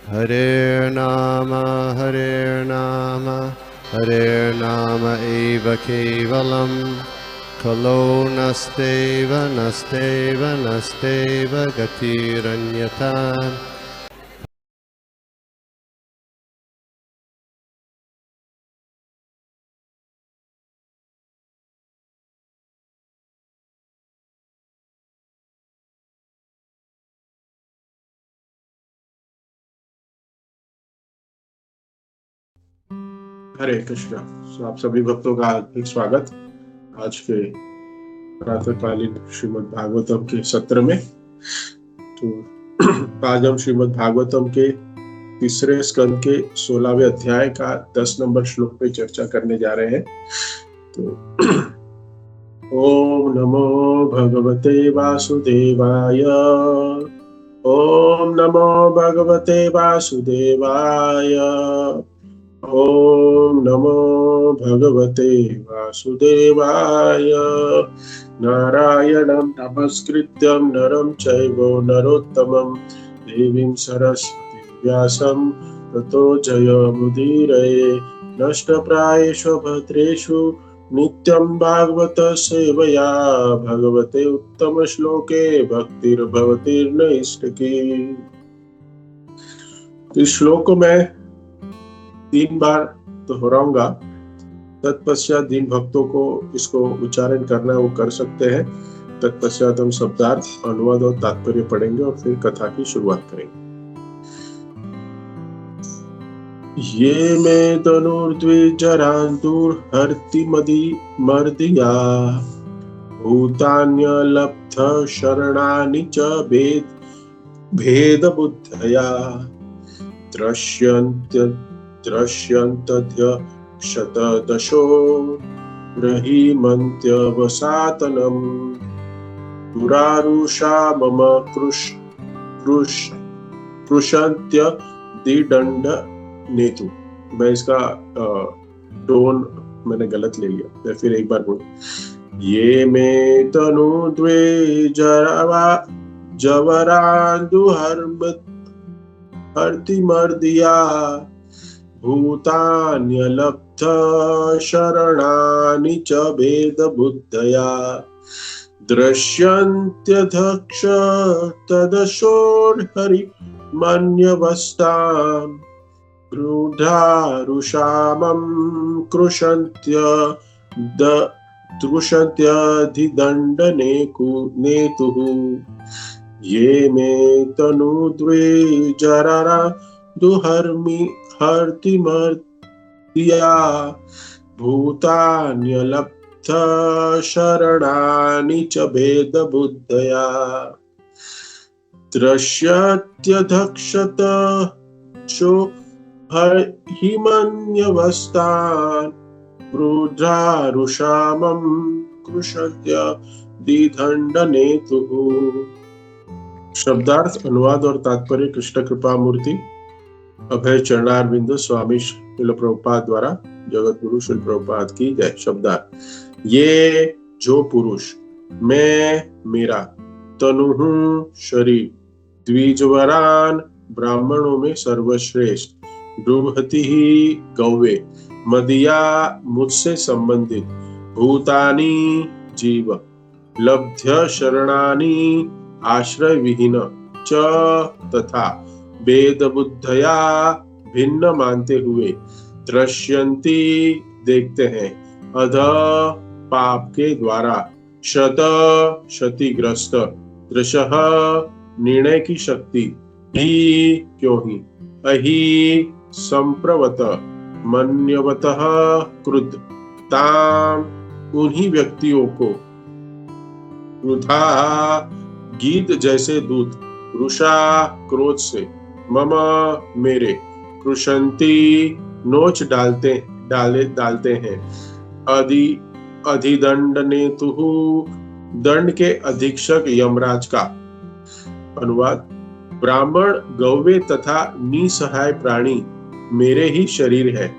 Hare Nama Hare Nama eva kevalam Kalo nasteva nasteva nasteva gatiranyata. हरे कृष्णा। आप सभी भक्तों का हार्दिक स्वागत आज के प्रातःकालीन श्रीमद् भागवतम के सत्र में। तो आज हम श्रीमद् भागवतम के तीसरे स्कंद के 16वें अध्याय का 10 नंबर श्लोक पे चर्चा करने जा रहे हैं। तो ओम नमो भगवते वासुदेवाय। ओम नमो भगवते वासुदेवाय। ओम नमो भगवते वासुदेवाय। नारायणं नमस्कृत्यं नरं चैव नरोत्तमं देवीं सरस्वतीं व्यासं ततो जयमुदीरये। नष्टप्रायेषु भद्रेषु नित्यं भागवत सेवया भगवते उत्तम श्लोके भक्तिर्भवतीर्नैष्टिकी। इस श्लोक में 3 बार दोहराऊंगा। तत्पश्चात जिन भक्तों को इसको उच्चारण करना है वो कर सकते हैं। तत्पश्चात हम शब्दार्थ, अनुवाद और तात्पर्य पढ़ेंगे और फिर कथा की शुरुआत करेंगे। ये में तनुर्द्विजरान्तुर्हर्ति मर्दिया भूतान्यलब्ध शरणानि च भेद बुद्धया द्रश्यन्तद्य शतदशो रहीमन्त्यवसातनम् दुरारुषा मम कृशन्त्य दिदण्ड नेतु। मैं इसका टोन मैंने गलत ले लिया, मैं फिर एक बार बोलूं। ये में तनु द्वे जवरान्दुहर्ति मर्दिया भूतान्यलब्ध शरणानि च भेद बुद्धया दृश्यन्त्यधक्ष तदशोर्हरि मन्यवस्ताम् क्रुधारुषामं कृशन्त्यधिदण्डनेतुः। ये मे तनु द्वे जरारा दुहर्ति मर्दिया भूतान्यलब्ध शरणानि च भेद बुद्धया दृश्यत्यधक्षतशो हिमन्यवस्तान् क्रुधारुषामं कृशन्त्यधिदण्डनेतुः। शब्दार्थ, अनुवाद और तात्पर्य कृष्ण कृपा मूर्ति अभय चरणारविंद स्वामी श्रील प्रभुपाद द्वारा जगत गुरु श्रील प्रभुपाद की जय। शब्दार्थ, ये जो पुरुष, मैं मेरा, तनु हूं शरीर, द्विजवरान ब्राह्मणों में सर्वश्रेष्ठ, दुर्हति ही गौवे, मदिया मुझसे संबंधित, भूतानी जीव, लब्ध्य शरणानी आश्रय विहीन, च तथा भेद बुद्धया भिन्न मानते हुए, दृश्यन्ति देखते हैं, अध पाप के द्वारा, शत क्षतिग्रस्त, दृशः निर्णय की शक्ति, ही क्यों ही, अहि संप्रवत, मन्यवतः क्रुद्ध, ताम उन्हीं व्यक्तियों को, क्रुधा गीत जैसे दूत, रुषा क्रोध से, मम मेरे, कृशन्ति नोच डालते हैं, अधिदण्डनेतुः दंड के अधीक्षक यमराज का। अनुवाद, ब्राह्मण, गौवे तथा निसहाय प्राणी मेरे ही शरीर है।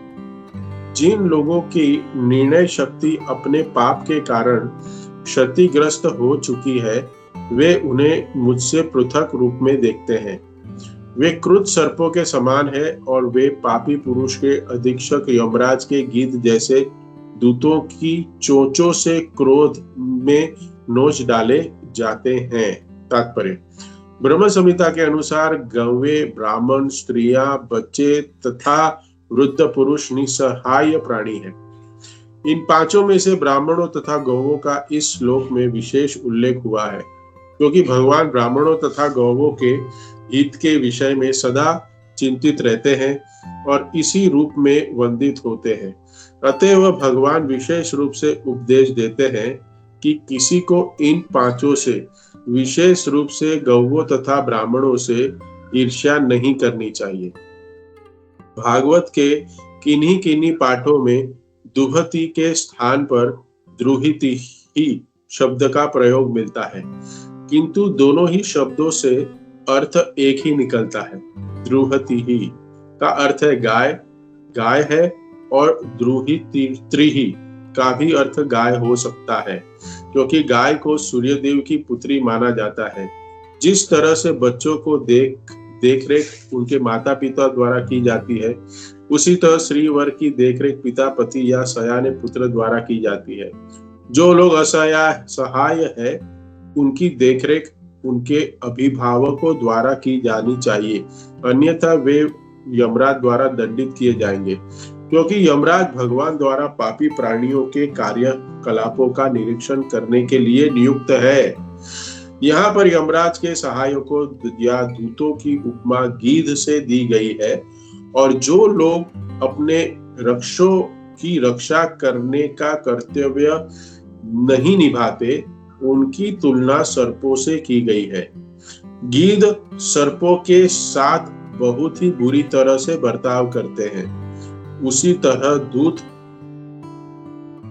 जिन लोगों की निर्णय शक्ति अपने पाप के कारण क्षतिग्रस्त हो चुकी है, वे उन्हें मुझसे पृथक रूप में देखते हैं। वे क्रुद्ध सर्पों के समान है और वे पापी पुरुष के अधीक्षक यमराज के गीत जैसे दूतों की चोंचों से क्रोध में नोच डाले जाते हैं। तात्पर्य, ब्रह्म संहिता के अनुसार गौवे, ब्राह्मण, स्त्रियां, बच्चे तथा वृद्ध पुरुष निसहाय प्राणी हैं। इन पांचों में से ब्राह्मणों तथा गौवों का इस श्लोक में विशेष उल्लेख हुआ है, क्योंकि भगवान ब्राह्मणों तथा गौवों के हित के विषय में सदा चिंतित रहते हैं और इसी रूप में वंदित होते हैं। अतएव भगवान विशेष रूप से उपदेश देते हैं कि किसी को इन पांचों से, विशेष रूप से गौवों तथा ब्राह्मणों से ईर्ष्या नहीं करनी चाहिए। भागवत के किन्हीं किन्हीं पाठों में दुहति के स्थान पर द्रुहिति ही शब्द का प्रयोग मिलता है, किंतु दोनों ही शब्दों से अर्थ एक ही निकलता है। द्रुहति ही का अर्थ है गाय, गाय है, और द्रुहित्री का भी अर्थ गाय हो सकता है, क्योंकि गाय को सूर्यदेव की पुत्री माना जाता है। जिस तरह से बच्चों को देखरेख उनके माता पिता द्वारा की जाती है, उसी तरह श्रीवर की देखरेख पिता, पति या सयाने पुत्र द्वारा की जाती है। जो लोग असहाय है, उनकी देखरेख उनके अभिभावकों द्वारा की जानी चाहिए, अन्यथा वे यमराज द्वारा दंडित किए जाएंगे, क्योंकि यमराज भगवान द्वारा पापी प्राणियों के कार्यकलापों का निरीक्षण करने के लिए नियुक्त है। यहाँ पर यमराज के सहायकों या दूतों की उपमा गीध से दी गई है, और जो लोग अपने रक्षों की रक्षा करने का कर्तव्य नहीं निभाते, उनकी तुलना सर्पों से की गई है। गीध सर्पों के साथ बहुत ही बुरी तरह से बर्ताव करते हैं, उसी तरह दूत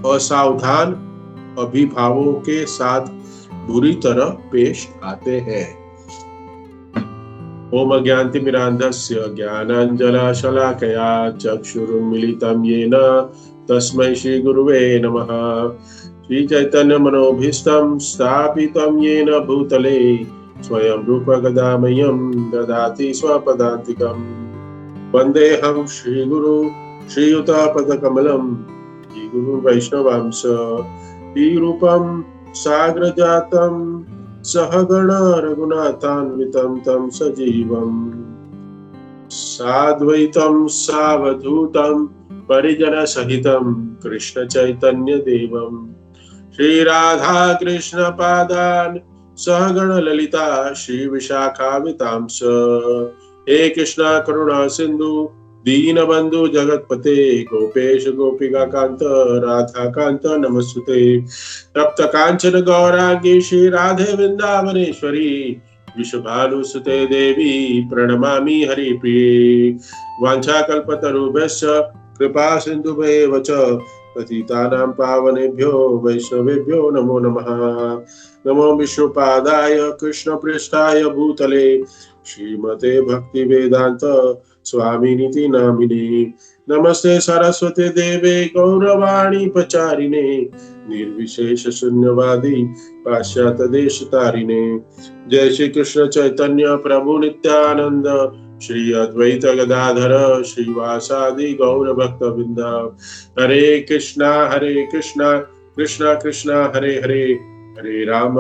असावधान अभिभावकों के साथ बुरी तरह पेश आते हैं। ओम अज्ञानतिमिरान्धस्य ज्ञानाञ्जनशलाकया चक्षुरुन्मीलितं येन तस्मै श्री गुरुवे नमः। श्री चैतन्य मनोभीष्टं स्थापितं येन भूतले स्वयं रूप गदामह्यं ददाति स्वपदान्तिकम्। वन्देऽहं श्रीगुरु श्रीयुतापदकमलं श्रीगुरु वैष्णवांश श्रीरूपं साग्रजातं सहगण रघुनाथान्वितं तं सजीवम् साद्वैतं सावधूतं परिजन सहितं कृष्ण चैतन्य देवम् श्री राधा कृष्ण पादान सहगण ललिता श्री विशाखावितांश। हे कृष्णा करुणा सिंधु दीन बंधु जगतपते गोपेश गोपिका कांत राधा कांत नमस्तुते। तप्त कांचन गौरांगी श्री राधे वृंदावनेश्वरी विश्वभानुसुते देवी प्रणमामि हरिप्रिये। वाञ्छाकल्पतरुभ्यश्च कृपा सिन्धुभ्येव च पतितानां पावनेभ्यो वैष्णवेभ्यो नमो नमः। नमो विष्णुपादाय कृष्णपृष्ठाय भूतले श्रीमते भक्तिवेदांत स्वामिनिति नामिने। नमस्ते सरस्वती देवे गौरवाणी प्रचारिणे निर्विशेष शून्यवादी पाश्चात्य देश तारिणे। जय श्री कृष्ण चैतन्य प्रभु नित्यानंद श्री अद्वैत गदाधर श्रीवासादि गौर भक्त वृंद। हरे कृष्णा कृष्णा कृष्णा हरे हरे, हरे राम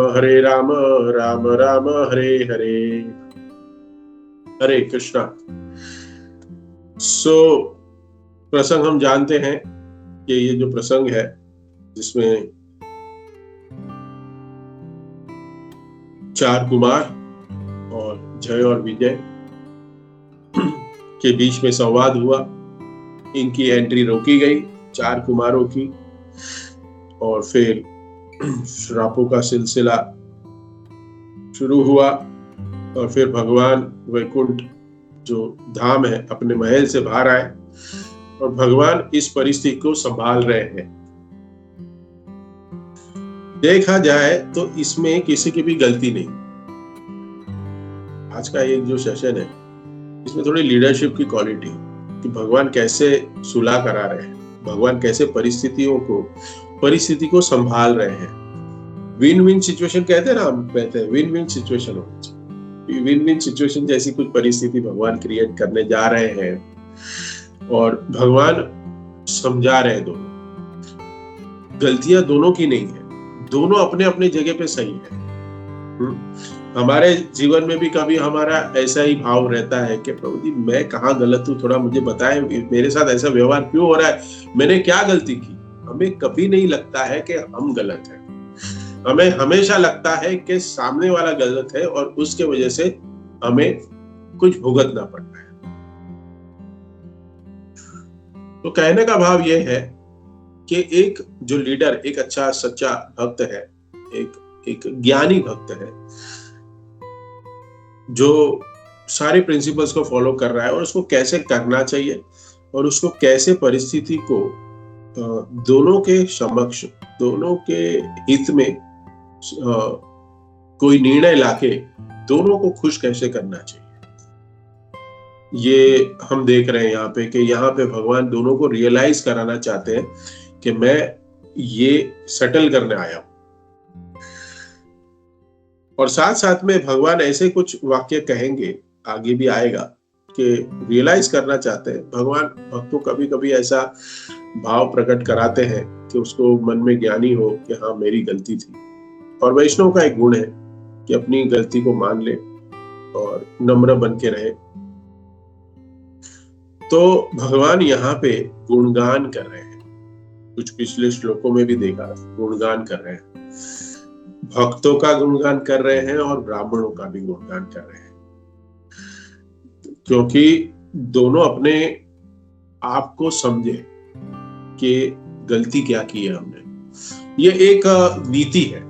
राम राम हरे हरे। हरे कृष्णा। प्रसंग हम जानते हैं कि ये जो प्रसंग है जिसमें 4 कुमार और जय और विजय के बीच में संवाद हुआ। इनकी एंट्री रोकी गई 4 कुमारों की, और फिर श्रापों का सिलसिला शुरू हुआ। और फिर भगवान वैकुंठ जो धाम है अपने महल से बाहर आए, और भगवान इस परिस्थिति को संभाल रहे हैं। देखा जाए तो इसमें किसी की भी गलती नहीं। आज का ये जो सेशन है इसमें थोड़ी लीडरशिप की क्वालिटी कि भगवान कैसे सुलह करा रहे हैं, भगवान कैसे परिस्थिति को संभाल रहे हैं। विन विन सिचुएशन कहते हैं ना, हम कहते हैं विन विन सिचुएशन होनी चाहिए। विन विन सिचुएशन जैसी कुछ परिस्थिति भगवान क्रिएट करने जा रहे हैं और भगवान समझा रहे हैं दोनों। गलतियां दोनों की नहीं है, दोनों अपने अपने जगह पे सही है। हमारे जीवन में भी कभी हमारा ऐसा ही भाव रहता है कि प्रभु जी मैं कहाँ गलत हूँ, थोड़ा मुझे बताएं, मेरे साथ ऐसा व्यवहार क्यों हो रहा है, मैंने क्या गलती की। हमें कभी नहीं लगता है कि हम गलत हैं, हमें हमेशा लगता है कि सामने वाला गलत है और उसके वजह से हमें कुछ भुगतना पड़ता है। तो कहने का भाव यह है कि एक जो लीडर, एक अच्छा सच्चा भक्त है, एक ज्ञानी भक्त है जो सारे प्रिंसिपल्स को फॉलो कर रहा है और उसको कैसे करना चाहिए और उसको कैसे परिस्थिति को दोनों के समक्ष, दोनों के हित में कोई निर्णय लाके दोनों को खुश कैसे करना चाहिए, ये हम देख रहे हैं यहाँ पे कि यहाँ पे भगवान दोनों को रियलाइज कराना चाहते हैं कि मैं ये सेटल करने आया हूं। और साथ साथ में भगवान ऐसे कुछ वाक्य कहेंगे, आगे भी आएगा, कि रियलाइज करना चाहते हैं। भगवान भक्तों कभी कभी ऐसा भाव प्रकट कराते हैं कि उसको मन में ज्ञानी हो कि हाँ मेरी गलती थी। और वैष्णव का एक गुण है कि अपनी गलती को मान ले और नम्र बन के रहे। तो भगवान यहाँ पे गुणगान कर रहे हैं, कुछ पिछले श्लोकों में भी देखा, गुणगान कर रहे हैं, भक्तों का गुणगान कर रहे हैं और ब्राह्मणों का भी गुणगान कर रहे हैं, क्योंकि दोनों अपने आप को समझे कि गलती क्या की है हमने। ये एक नीति है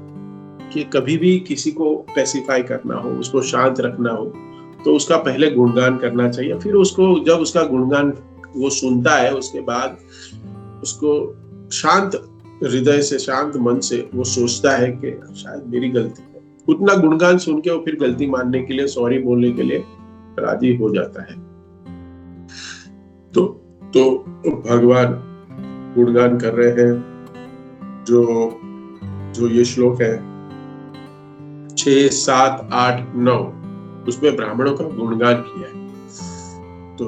कि कभी भी किसी को पैसिफाई करना हो, उसको शांत रखना हो, तो उसका पहले गुणगान करना चाहिए। फिर उसको जब उसका गुणगान वो सुनता है, उसके बाद उसको शांत हृदय से, शांत मन से वो सोचता है कि शायद मेरी गलती है। उतना गुणगान सुन के वो फिर गलती मानने के लिए, सॉरी बोलने के लिए राजी हो जाता है। तो भगवान गुणगान कर रहे हैं। जो ये श्लोक है 6, 7, 8, 9, उसमें ब्राह्मणों का गुणगान किया है। तो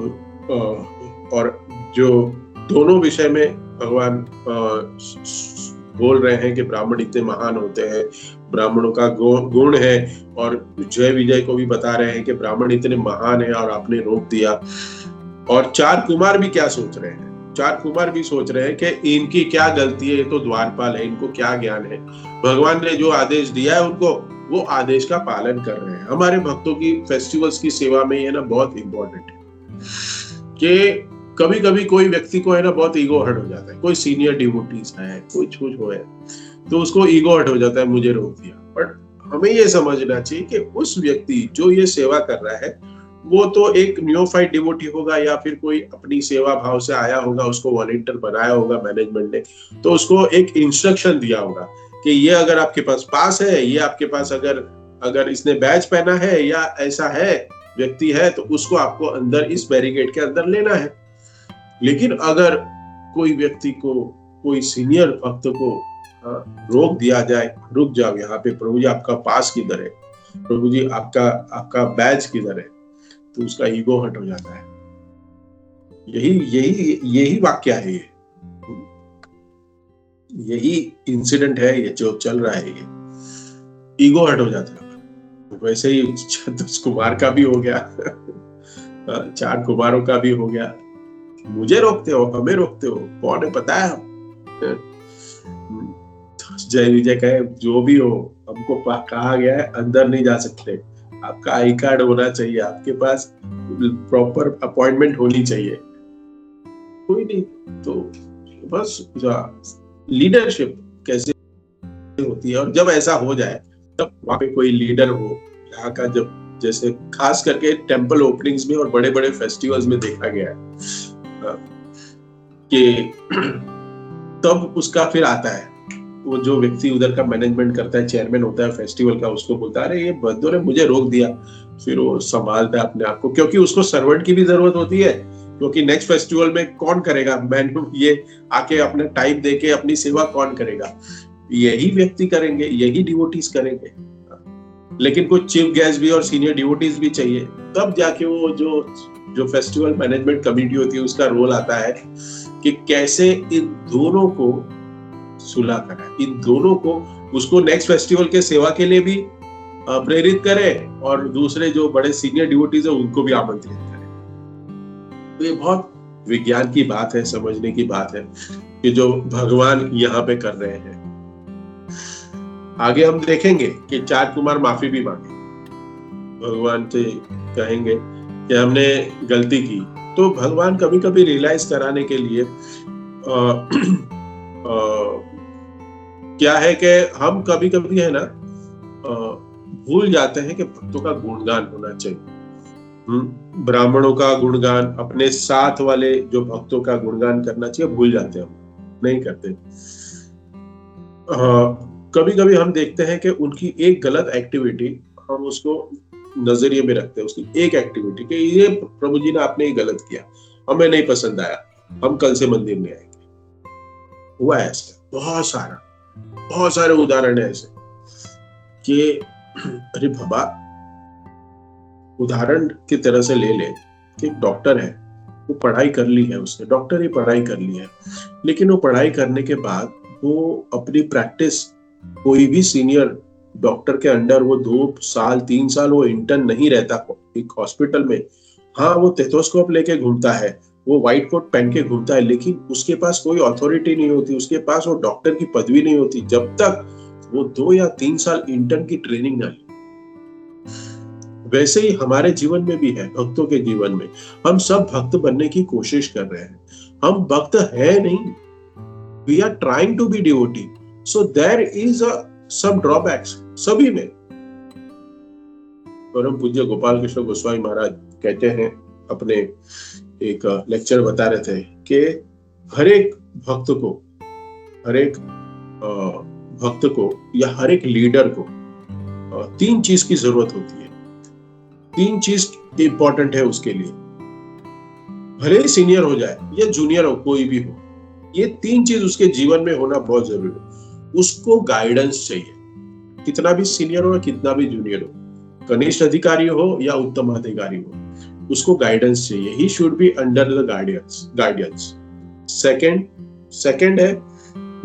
और जो दोनों विषय में भगवान बोल रहे हैं कि ब्राह्मण इतने महान होते हैं, ब्राह्मणों का गुण है, और जय विजय को भी बता रहे हैं कि ब्राह्मण इतने महान है और आपने रोक दिया। और 4 कुमार भी क्या सोच रहे हैं, 4 कुमार भी सोच रहे हैं कि इनकी क्या गलती है, ये तो द्वारपाल है, इनको क्या ज्ञान है। भगवान ने जो आदेश दिया है उनको, वो आदेश का पालन कर रहे हैं। हमारे भक्तों की फेस्टिवल्स की सेवा में ये ना बहुत इंपॉर्टेंट है कि कभी कभी कोई व्यक्ति को है ना बहुत ईगो हर्ट हो जाता है। कोई सीनियर डिवोटीज है, कोई कुछ हो है, तो उसको ईगो हर्ट हो जाता है, मुझे रोक दिया। बट हमें ये समझना चाहिए कि उस व्यक्ति जो ये सेवा कर रहा है वो तो एक न्योफाइट डिवोटी होगा या फिर कोई अपनी सेवा भाव से आया होगा, उसको वॉलंटियर बनाया होगा मैनेजमेंट ने, तो उसको एक इंस्ट्रक्शन दिया होगा कि ये अगर आपके पास है, ये आपके पास अगर इसने बैज पहना है या ऐसा है व्यक्ति है, तो उसको आपको अंदर इस बैरिकेड के अंदर लेना है। लेकिन अगर कोई व्यक्ति को, कोई सीनियर भक्त को रोक दिया जाए, रुक जाओ यहाँ पे, प्रभु जी आपका पास किधर है, प्रभु जी आपका बैज किधर है, तो उसका ईगो हट हो जाता है। यही वाक्य है, यही इंसिडेंट है, ये जो चल रहा है, ये ईगो हट हो जाता है। वैसे ही 10 कुमार का भी हो गया, 4 कुमारों का भी हो गया। मुझे रोकते हो, हमें रोकते हो, कौन है पता है हम? जय विजय कहे जो भी हो, हमको कहा गया है अंदर नहीं जा सकते, आपका आई कार्ड होना चाहिए, आपके पास प्रॉपर अपॉइंटमेंट होनी चाहिए। कोई नहीं, तो बस लीडरशिप कैसे होती है। और जब ऐसा हो जाए तब वहां पे कोई लीडर हो यहाँ का, जब जैसे खास करके टेम्पल ओपनिंग्स में और बड़े बड़े फेस्टिवल्स में देखा गया है कि तब उसका फिर आता है, वो जो व्यक्ति उधर का मैनेजमेंट करता है, चेयरमैन होता है फेस्टिवल का, उसको बोलता है ये बंदों ने मुझे रोक दिया। फिर वो संभालता है अपने आप को, क्योंकि उसको सर्वेंट की भी जरूरत होती है, क्योंकि नेक्स्ट फेस्टिवल में कौन करेगा, ये आके अपना टाइम देके अपनी सेवा कौन करेगा? यही व्यक्ति करेंगे, यही डिवोटीज करेंगे। लेकिन कुछ चीफ गेस्ट भी और सीनियर डिवोटीज भी चाहिए, तब जाके वो जो फेस्टिवल मैनेजमेंट कमेटी होती है उसका रोल आता है कि कैसे इन दोनों को सुलह कराए, इन दोनों को उसको नेक्स्ट फेस्टिवल के सेवा के लिए भी प्रेरित करे और दूसरे जो बड़े सीनियर डिवोटीज है उनको भी आमंत्रित करे। तो ये बहुत विज्ञान की बात है, समझने की बात है कि जो भगवान यहाँ पे कर रहे हैं। आगे हम देखेंगे कि 4 कुमार माफी भी मांगे, भगवान से कहेंगे कि हमने गलती की। तो भगवान कभी कभी रियलाइज कराने के लिए क्या है कि हम कभी कभी है ना भूल जाते हैं कि भक्तों का गुणगान होना चाहिए। ब्राह्मणों का गुणगान, अपने साथ वाले जो भक्तों का गुणगान करना चाहिए, भूल जाते हैं, हम नहीं करते। कभी कभी हम देखते हैं कि उनकी एक गलत एक्टिविटी हम उसको नजरिए में रखते हैं, उसकी एक एक्टिविटी कि ये प्रभु जी ने आपने ये गलत किया, हमें नहीं पसंद आया, हम कल से मंदिर में आएंगे। हुआ है ऐसा, बहुत सारे उदाहरण है ऐसे कि अरे बाबा, उदाहरण की तरह से ले ले कि एक डॉक्टर है, वो पढ़ाई कर ली है, उसने डॉक्टर ही पढ़ाई कर ली है, लेकिन वो पढ़ाई करने के बाद वो अपनी प्रैक्टिस कोई भी सीनियर डॉक्टर के अंडर वो 2 साल 3 साल वो इंटर्न नहीं रहता एक हॉस्पिटल में। हाँ, वो टेथोस्कोप लेके घूमता है, वो व्हाइट कोट पहन के घूमता है, लेकिन उसके पास कोई अथॉरिटी नहीं होती, उसके पास वो डॉक्टर की पदवी नहीं होती जब तक वो 2 या 3 साल इंटर्न की ट्रेनिंग ना ले। वैसे ही हमारे जीवन में भी है, भक्तों के जीवन में हम सब भक्त बनने की कोशिश कर रहे हैं, हम भक्त है नहीं, we are trying to be devotee, so there is some drawbacks सभी में। परम पूज्य गोपाल कृष्ण गोस्वामी महाराज कहते हैं, अपने एक लेक्चर बता रहे थे कि हर एक भक्त को या हर एक लीडर को 3 चीज की जरूरत होती है, 3 चीज इंपॉर्टेंट है उसके लिए, भले ही सीनियर हो जाए या जूनियर हो, कोई भी हो, ये 3 चीज उसके जीवन में होना बहुत जरूरी है। उसको गाइडेंस चाहिए, कितना भी सीनियर हो, कितना भी जूनियर हो, कनिष्ठ अधिकारी हो या उत्तम अधिकारी हो, उसको गाइडेंस चाहिए। He should be under the guidance. Second है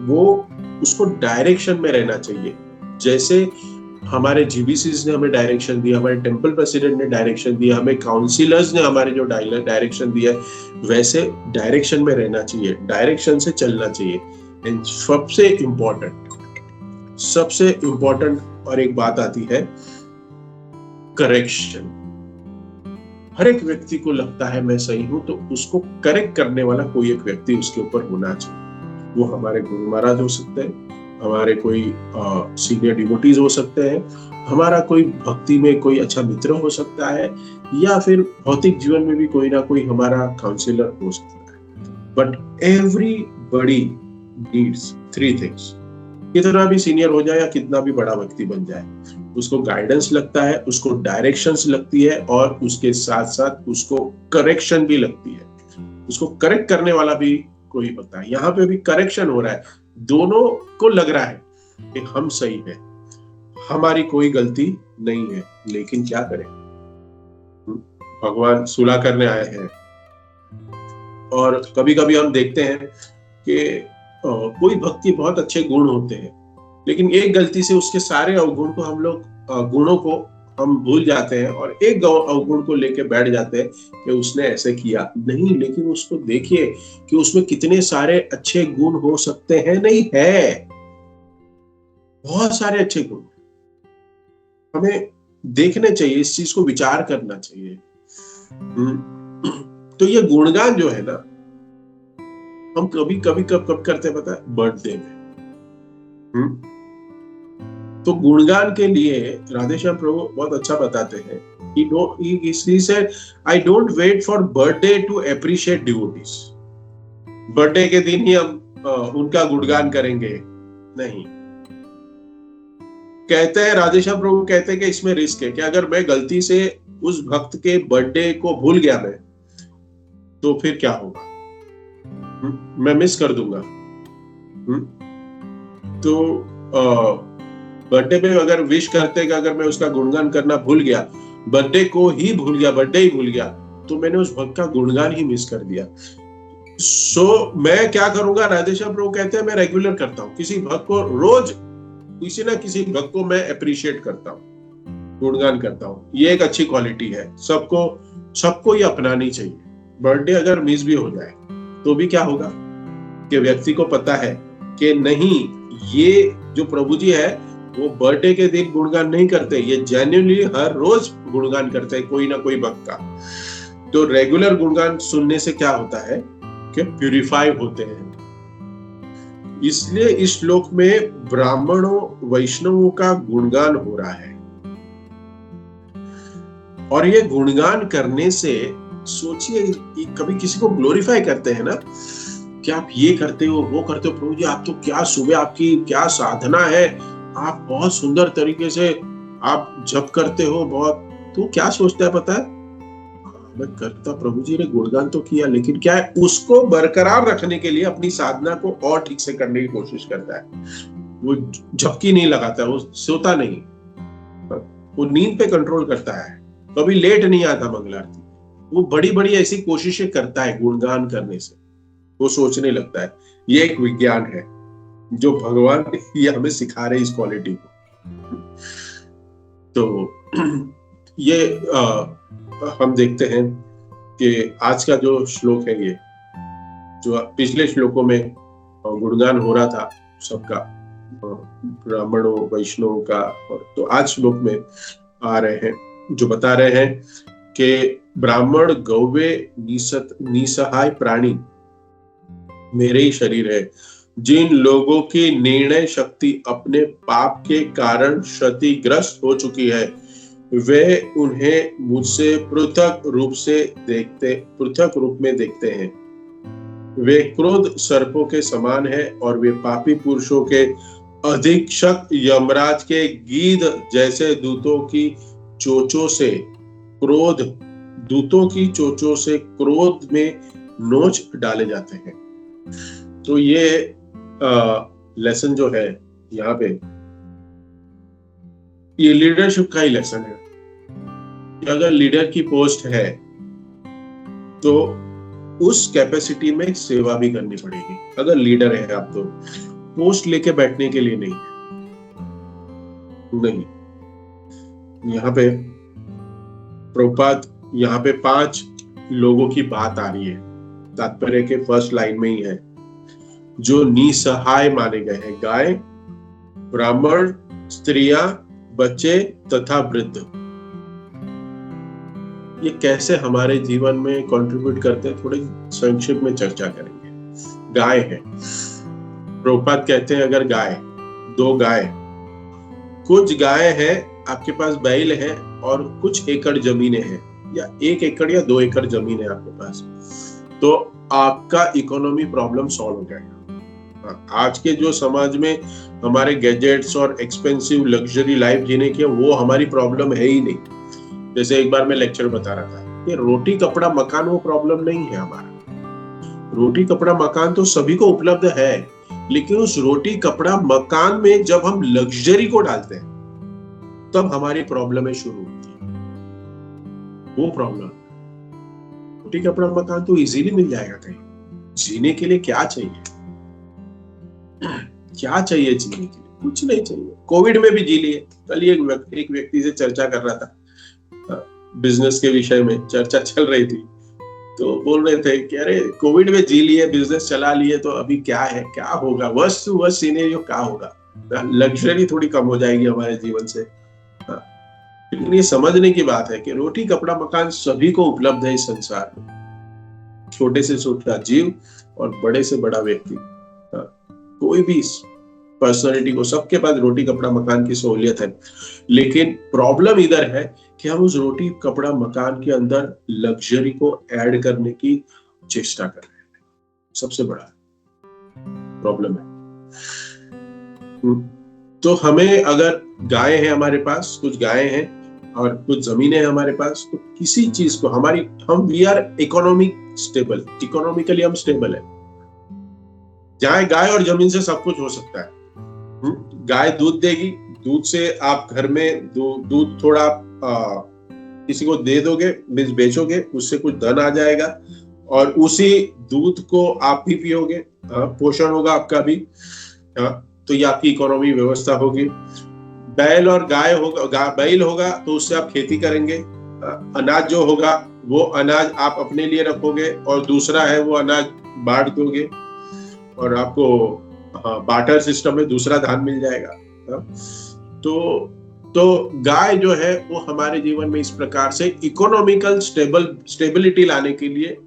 वो उसको डायरेक्शन में रहना चाहिए। जैसे हमारे जीबीसीज ने हमें डायरेक्शन दिया, हमारे टेंपल प्रेसिडेंट ने डायरेक्शन दिया, हमें काउंसिलर्स ने हमारे जो डायरेक्शन दिया, वैसे डायरेक्शन में रहना चाहिए, डायरेक्शन से चलना चाहिए। सबसे इंपॉर्टेंट और एक बात आती है करेक्शन। हर एक व्यक्ति को लगता है मैं सही हूं, तो उसको करेक्ट करने वाला कोई एक व्यक्ति उसके ऊपर होना चाहिए। वो हमारे गुरु महाराज हो सकते हैं, हमारे कोई सीनियर डिवोटीज हो सकते हैं, हमारा कोई भक्ति में कोई अच्छा मित्र हो सकता है, या फिर भौतिक जीवन में भी कोई ना कोई हमारा काउंसिलर हो सकता है। But everybody needs 3 things. कितना भी सीनियर हो जाए या कितना भी बड़ा व्यक्ति बन जाए, उसको गाइडेंस लगता है, उसको डायरेक्शंस लगती है, और उसके साथ साथ उसको करेक्शन भी लगती है। उसको करेक्ट करने वाला भी कोई होता है। यहाँ पे भी करेक्शन हो रहा है, दोनों को लग रहा है कि हम सही है, हमारी कोई गलती नहीं है, लेकिन क्या करें, भगवान सुलह करने आए हैं। और कभी कभी हम देखते हैं कि कोई भक्ति बहुत अच्छे गुण होते हैं, लेकिन एक गलती से उसके सारे अवगुण को हम लोग गुणों को हम भूल जाते हैं और एक अवगुण को लेके बैठ जाते हैं कि उसने ऐसे किया नहीं, लेकिन उसको देखिए कि उसमें कितने सारे अच्छे गुण हो सकते हैं। नहीं है, बहुत सारे अच्छे गुण हमें देखने चाहिए, इस चीज को विचार करना चाहिए। तो ये गुणगान जो है ना, हम कब करते हैं पता है, बर्थडे में। तो गुणगान के लिए राधेश्याम प्रभु बहुत अच्छा बताते हैं। He said, I don't wait for birthday to appreciate devotees. Birthday के दिन ही हम उनका गुणगान करेंगे, नहीं। कहते हैं राधेश्याम प्रभु कहते हैं कि इसमें रिस्क है कि अगर मैं गलती से उस भक्त के बर्थडे को भूल गया मैं, तो फिर क्या होगा, मैं मिस कर दूंगा। तो बर्थडे पे अगर विश करते कि अगर मैं उसका गुणगान करना भूल गया, बर्थडे ही भूल गया, तो मैंने उस भक्त का गुणगान ही मिस कर दिया। मैं क्या करूंगा, राधेश्याम प्रभु कहते हैं मैं रेगुलर करता हूँ, किसी भक्त को रोज किसी ना किसी भक्त को मैं अप्रिशिएट करता हूँ, गुणगान करता हूँ। ये एक अच्छी क्वालिटी है, सबको ये अपनानी चाहिए। बर्थडे अगर मिस भी हो जाए तो भी क्या होगा कि व्यक्ति को पता है कि नहीं, ये जो प्रभु जी है वो बर्थडे के दिन गुणगान नहीं करते, ये जेन्युइनली हर रोज गुणगान करते हैं कोई ना कोई भक्त का। तो रेगुलर गुणगान सुनने से क्या होता है कि प्यूरिफाई होते हैं। इसलिए इस श्लोक में ब्राह्मणों वैष्णवों का गुणगान हो रहा है, और ये गुणगान करने से सोचिए, कभी किसी को ग्लोरीफाई करते हैं ना कि आप ये करते हो वो करते हो, प्रभु जी आप तो क्या सुबह आपकी क्या साधना है, आप बहुत सुंदर तरीके से आप जप करते हो बहुत, तो क्या सोचता है पता है, मैं करता, प्रभु जी ने गुणगान तो किया, लेकिन क्या है उसको बरकरार रखने के लिए अपनी साधना को और ठीक से करने की कोशिश करता है। वो झपकी नहीं लगाता, वो सोता नहीं, वो नींद पे कंट्रोल करता है, कभी लेट नहीं आता मंगल आरती, वो बड़ी बड़ी ऐसी कोशिशें करता है गुणगान करने से, वो सोचने लगता है। ये एक विज्ञान है जो भगवान ये हमें सिखा रहे इस क्वालिटी को। तो ये हम देखते हैं कि आज का जो श्लोक है, ये जो पिछले श्लोकों में गुणगान हो रहा था सबका, ब्राह्मणों वैष्णवों का, और तो आज श्लोक में आ रहे हैं जो बता रहे हैं कि ब्राह्मण गौवे निसहाय प्राणी मेरे ही शरीर है, जिन लोगों की निर्णय शक्ति अपने पाप के कारण क्षतिग्रस्त हो चुकी है, वे उन्हें मुझसे पृथक रूप में देखते हैं। वे क्रोध सर्पों के समान है, और वे पापी पुरुषों के अधीक्षक यमराज के गीध जैसे दूतों की चोंचों से क्रोध में नोच डाले जाते हैं। तो ये लेसन जो है यहाँ पे, ये लीडरशिप का ही लेसन है कि अगर लीडर की पोस्ट है तो उस कैपेसिटी में सेवा भी करनी पड़ेगी। अगर लीडर है आप, तो पोस्ट लेके बैठने के लिए नहीं। यहाँ पे प्रभुपाद, यहाँ पे 5 लोगों की बात आ रही है, तात्पर्य के फर्स्ट लाइन में ही है, जो निसहाय माने गए हैं, गाय, ब्राह्मण, स्त्रियां, बच्चे तथा वृद्ध। ये कैसे हमारे जीवन में कंट्रीब्यूट करते हैं, थोड़ी संक्षिप्त में चर्चा करेंगे। गाय है, प्रभुपाद कहते हैं अगर गाय, 2 गाय, कुछ गाय है आपके पास बैल है और कुछ एकड़ जमीनें हैं, या 1 एकड़ या 2 एकड़ जमीन है आपके पास, तो आपका इकोनॉमी प्रॉब्लम सॉल्व हो जाएगा। आज के जो समाज में हमारे गैजेट्स और एक्सपेंसिव लग्जरी लाइफ जीने की, वो हमारी प्रॉब्लम है ही नहीं। जैसे एक बार मैं लेक्चर बता रहा था कि रोटी कपड़ा मकान वो प्रॉब्लम नहीं है हमारा। रोटी कपड़ा मकान तो सभी को उपलब्ध है, लेकिन उस रोटी कपड़ा मकान में जब हम लग्जरी को डालते हैं तब हमारी प्रॉब्लमें शुरू होती है। वो प्रॉब्लम, रोटी कपड़ा मकान तो इजीली मिल जाएगा कहीं, जीने के लिए क्या चाहिए, क्या चाहिए जीने के लिए? कुछ नहीं चाहिए। कोविड में भी जी लिए। कल एक व्यक्ति से चर्चा कर रहा था, बिजनेस के विषय में चर्चा चल रही थी, तो बोल रहे थे कि अरे कोविड में जी लिए, बिजनेस चला लिए, तो अभी क्या है, क्या होगा, वर्स्ट टू वर्स्ट सिनेरियो क्या होगा, लग्जरी थोड़ी कम हो जाएगी हमारे जीवन से। लेकिन ये समझने की बात है कि रोटी कपड़ा मकान सभी को उपलब्ध है इस संसार में, छोटे से छोटा जीव और बड़े से बड़ा व्यक्ति, कोई भी पर्सनालिटी को, सबके पास रोटी कपड़ा मकान की सहूलियत है। लेकिन प्रॉब्लम इधर है कि हम उस रोटी कपड़ा मकान के अंदर लग्जरी को ऐड करने की चेष्टा कर रहे हैं, सबसे बड़ा प्रॉब्लम है। तो हमें, अगर गाय है हमारे पास, कुछ गाय हैं और कुछ जमीनें हैं हमारे पास, तो किसी चीज को वी आर इकोनॉमिकली हम स्टेबल है। जहां गाय और जमीन से सब कुछ हो सकता है। गाय दूध देगी, दूध से आप घर में दूध थोड़ा किसी को दे दोगे, बेचोगे, उससे कुछ धन आ जाएगा और उसी दूध को आप भी पियोगे, पोषण होगा आपका भी, तो ये आपकी इकोनॉमी व्यवस्था होगी। बैल और गाय होगा, बैल होगा तो उससे आप खेती करेंगे, अनाज जो होगा वो अनाज आप अपने लिए रखोगे और दूसरा है वो अनाज बांट दोगे और आपको बार्टर सिस्टम में दूसरा धान मिल जाएगा। तो गाय जो है वो हमारे जीवन में इस प्रकार से इकोनॉमिकल स्टेबिलिटी लाने के लिए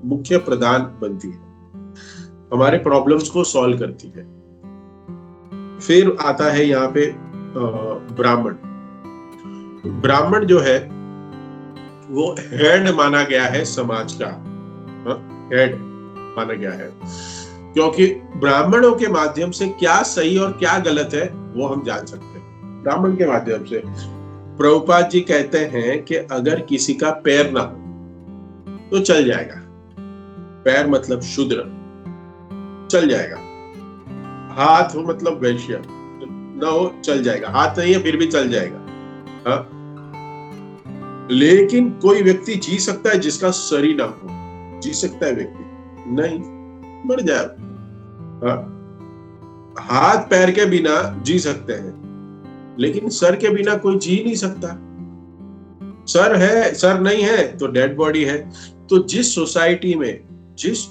मुख्य प्रधान बनती है, हमारे प्रॉब्लम्स को सॉल्व करती है। फिर आता है यहाँ पे ब्राह्मण। ब्राह्मण जो है वो हेड माना गया है, समाज का हेड माना गया है, क्योंकि ब्राह्मणों के माध्यम से क्या सही और क्या गलत है वो हम जान सकते हैं। ब्राह्मण के माध्यम से प्रभुपाद जी कहते हैं कि अगर किसी का पैर ना हो तो चल जाएगा, पैर मतलब शूद्र, चल जाएगा। हाथ हो मतलब वैश्य, ना हो चल जाएगा, हाथ नहीं है फिर भी चल जाएगा। हाँ? लेकिन कोई व्यक्ति जी सकता है जिसका शरीर ना हो, जी सकता है व्यक्ति? नहीं, मर जाए। हाँ? हाथ पैर के बिना जी सकते हैं, लेकिन सर के बिना कोई जी नहीं सकता। सर है, सर नहीं है तो डेड बॉडी है। तो जिस सोसाइटी में, जिस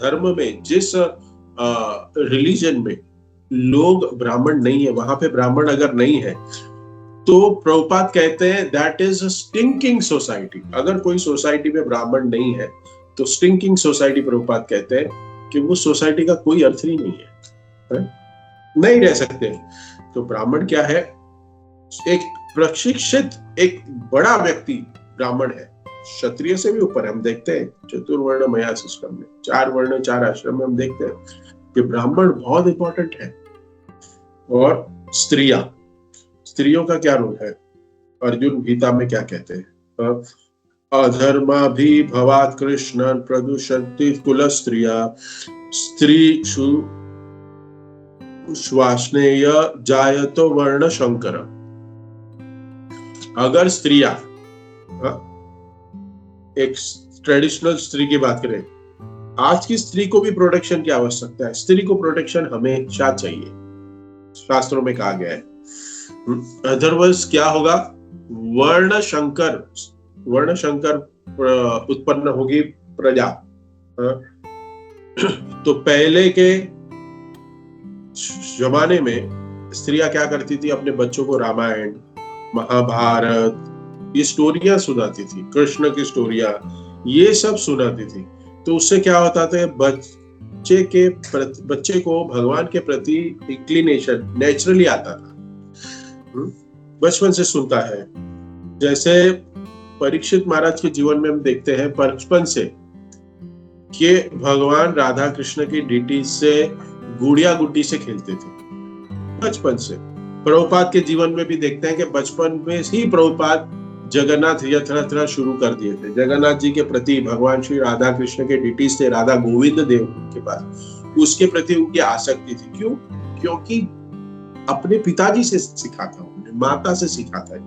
धर्म में, जिस रिलीजन में लोग ब्राह्मण नहीं है, वहां पे ब्राह्मण अगर नहीं है तो प्रभुपाद कहते हैं that is a stinking society. अगर कोई सोसाइटी में ब्राह्मण नहीं है तो स्टिंकिंग सोसाइटी प्रभुपाद कहते हैं कि वो सोसाइटी का कोई अर्थ ही नहीं है, नहीं रह सकते। तो ब्राह्मण क्या है? एक प्रशिक्षित, एक बड़ा व्यक्ति ब्राह्मण है, क्षत्रिय से भी ऊपर। हम देखते हैं चतुर्वर्ण मया सिस्टम में, 4 वर्ण 4 आश्रम में हम देखते हैं कि ब्राह्मण बहुत इंपॉर्टेंट है। और स्त्रियों का क्या रोल है? अर्जुन गीता में क्या कहते हैं? अधर्मा भी भवात कृष्ण प्रदूषन्ति कुल स्त्रिया स्त्री श्वासनेय जायतो वर्ण शंकर। अगर स्त्रियां, एक ट्रेडिशनल स्त्री की बात करें, आज की स्त्री को भी प्रोटेक्शन की आवश्यकता है। स्त्री को प्रोटेक्शन हमेशा चाहिए, शास्त्रों में कहा गया है। अदरवाइज क्या होगा? वर्ण शंकर उत्पन्न होगी प्रजा। तो पहले के जमाने में स्त्रियां क्या करती थी? अपने बच्चों को रामायण, महाभारत, ये स्टोरियां सुनाती थी, कृष्ण की स्टोरियां, ये सब सुनाती थी। तो उससे क्या होता था? बच्चे को भगवान के प्रति इंक्लिनेशन नेचुरली आता था, बचपन से सुनता है। जैसे परीक्षित महाराज के जीवन में हम देखते हैं बचपन से कि भगवान राधा कृष्ण की डिटी से गुड़िया गुड्डी से खेलते थे, बचपन से। प्रभुपाद के जीवन में भी देखते हैं कि बचपन में ही प्रभुपाद जगन्नाथ यात्रा शुरू कर दिए थे। जगन्नाथ जी के प्रति भगवान श्री राधा कृष्ण के डिटी से राधा गोविंद देव के पास, उसके प्रति उनकी आसक्ति थी। क्यों? क्योंकि अपने पिताजी से सीखा था, उन्होंने माता से सीखा था।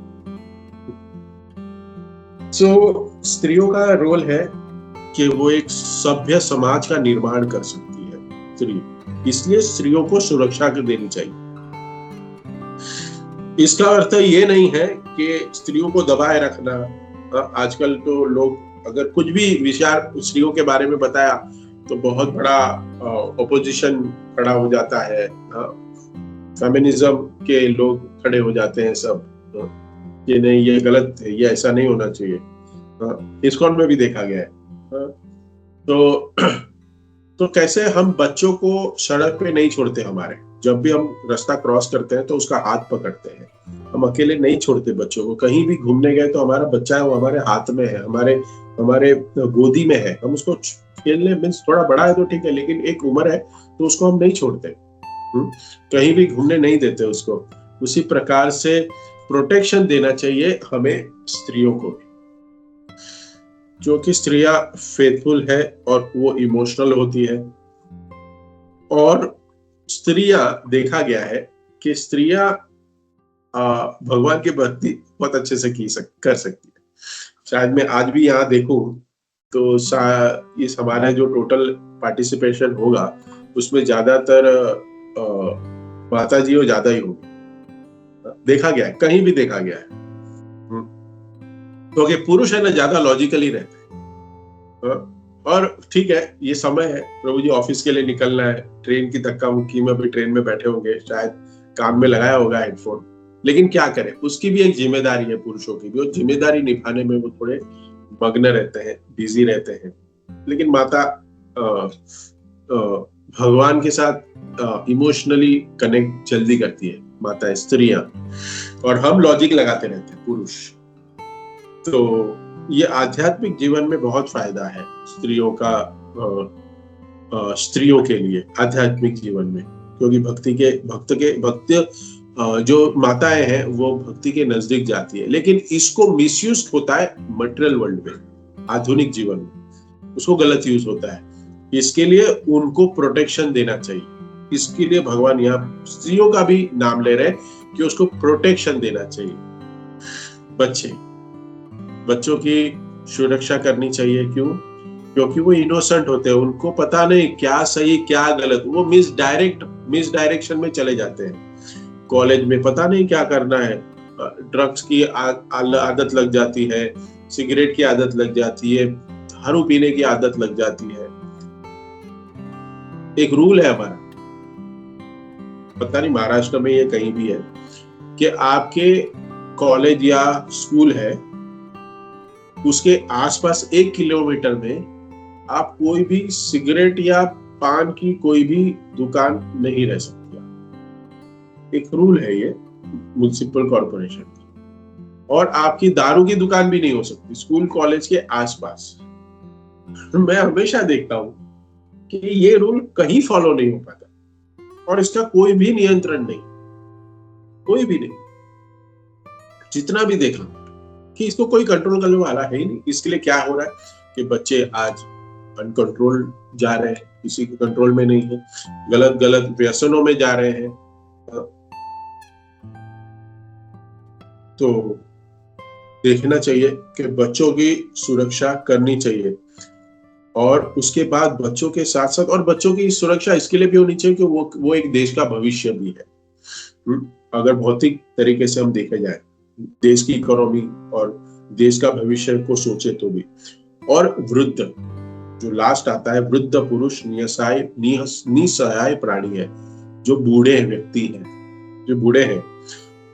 स्त्रियों का रोल है कि वो एक सभ्य समाज का निर्माण कर सकती है स्त्री, इसलिए स्त्रियों को सुरक्षा देनी चाहिए। इसका अर्थ ये नहीं है कि स्त्रियों को दबाए रखना। आजकल तो लोग अगर कुछ भी विचार स्त्रियों के बारे में बताया तो बहुत बड़ा ऑपोजिशन खड़ा हो जाता है, फेमिनिज्म के लोग खड़े हो जाते हैं सब, ये नहीं, ये गलत है, ये ऐसा नहीं होना चाहिए। इस्कॉन में भी देखा गया है। तो कैसे हम बच्चों को सड़क पे नहीं छोड़ते, हमारे जब भी हम रास्ता क्रॉस करते हैं तो उसका हाथ पकड़ते हैं, हम अकेले नहीं छोड़ते बच्चों को। कहीं भी घूमने गए तो हमारा बच्चा है, वो हमारे हाथ में है, हमारे गोदी में है, हम उसको खेलने, मीन्स थोड़ा बड़ा है तो ठीक है, लेकिन एक उम्र है तो उसको हम नहीं छोड़ते, कहीं भी घूमने नहीं देते उसको। उसी प्रकार से प्रोटेक्शन देना चाहिए हमें स्त्रियों को भी, जो कि स्त्रियां फेथफुल है और वो इमोशनल होती है। और स्त्रियां देखा गया है कि स्त्रियां भगवान की भक्ति बहुत अच्छे से कर सकती है। शायद मैं आज भी यहाँ देखूं तो इस हमारे जो टोटल पार्टिसिपेशन होगा उसमें ज्यादातर माता जी और ज्यादा ही होगी, देखा गया है, कहीं भी देखा गया है। क्योंकि पुरुष है ना ज्यादा लॉजिकली रहते हैं। और ठीक है, ये समय है, प्रभु जी ऑफिस के लिए निकलना है, ट्रेन की धक्का मुक्की में भी ट्रेन में बैठे होंगे, शायद कान में लगाया होगा हेडफोन, लेकिन क्या करें, उसकी भी एक जिम्मेदारी है पुरुषों की भी, और जिम्मेदारी निभाने में वो थोड़े मग्न रहते हैं, बिजी रहते हैं। लेकिन माता भगवान के साथ इमोशनली कनेक्ट जल्दी करती है, माता स्त्रियां, और हम लॉजिक लगाते रहते हैं पुरुष। तो ये आध्यात्मिक जीवन में बहुत फायदा है स्त्रियों का, स्त्रियों के लिए आध्यात्मिक जीवन में, क्योंकि भक्त जो माताएं हैं वो भक्ति के नजदीक जाती है। लेकिन इसको मिसयूज होता है मटेरियल वर्ल्ड में, आधुनिक जीवन में उसको गलत यूज होता है। इसके लिए उनको प्रोटेक्शन देना चाहिए, इसके लिए भगवान यहाँ स्त्रियों का भी नाम ले रहे हैं कि उसको प्रोटेक्शन देना चाहिए। बच्चों की सुरक्षा करनी चाहिए। क्यों? क्योंकि वो इनोसेंट होते हैं, उनको पता नहीं क्या सही क्या गलत, वो मिस डायरेक्शन में चले जाते हैं। कॉलेज में पता नहीं क्या करना है, ड्रग्स की आदत लग जाती है, सिगरेट की आदत लग जाती है, दारू पीने की आदत लग जाती है। एक रूल है हमारा, पता नहीं महाराष्ट्र में ये कहीं भी है, कि आपके कॉलेज या स्कूल है उसके आसपास 1 किलोमीटर में आप कोई भी सिगरेट या पान की कोई भी दुकान नहीं रह सकती। एक रूल है ये म्युनिसिपल कॉर्पोरेशन की। और आपकी दारू की दुकान भी नहीं हो सकती स्कूल कॉलेज के आसपास। मैं हमेशा देखता हूं कि ये रूल कहीं फॉलो नहीं हो पाता और इसका कोई भी नियंत्रण नहीं, कोई भी नहीं। जितना भी देखा कि इसको कोई कंट्रोल करने वाला है ही नहीं। इसके लिए क्या हो रहा है कि बच्चे आज अनकंट्रोल जा रहे हैं, किसी के कंट्रोल में नहीं है, गलत व्यसनों में जा रहे हैं। तो देखना चाहिए कि बच्चों की सुरक्षा करनी चाहिए, और उसके बाद बच्चों के साथ साथ, और बच्चों की सुरक्षा इसके लिए भी होनी चाहिए कि वो एक देश का भविष्य भी है। अगर भौतिक तरीके से हम देखे जाए, देश की इकोनॉमी और देश का भविष्य को सोचे तो भी। और वृद्ध जो लास्ट आता है, वृद्ध पुरुष निसहाय प्राणी है, जो बूढ़े व्यक्ति हैं, जो बूढ़े हैं,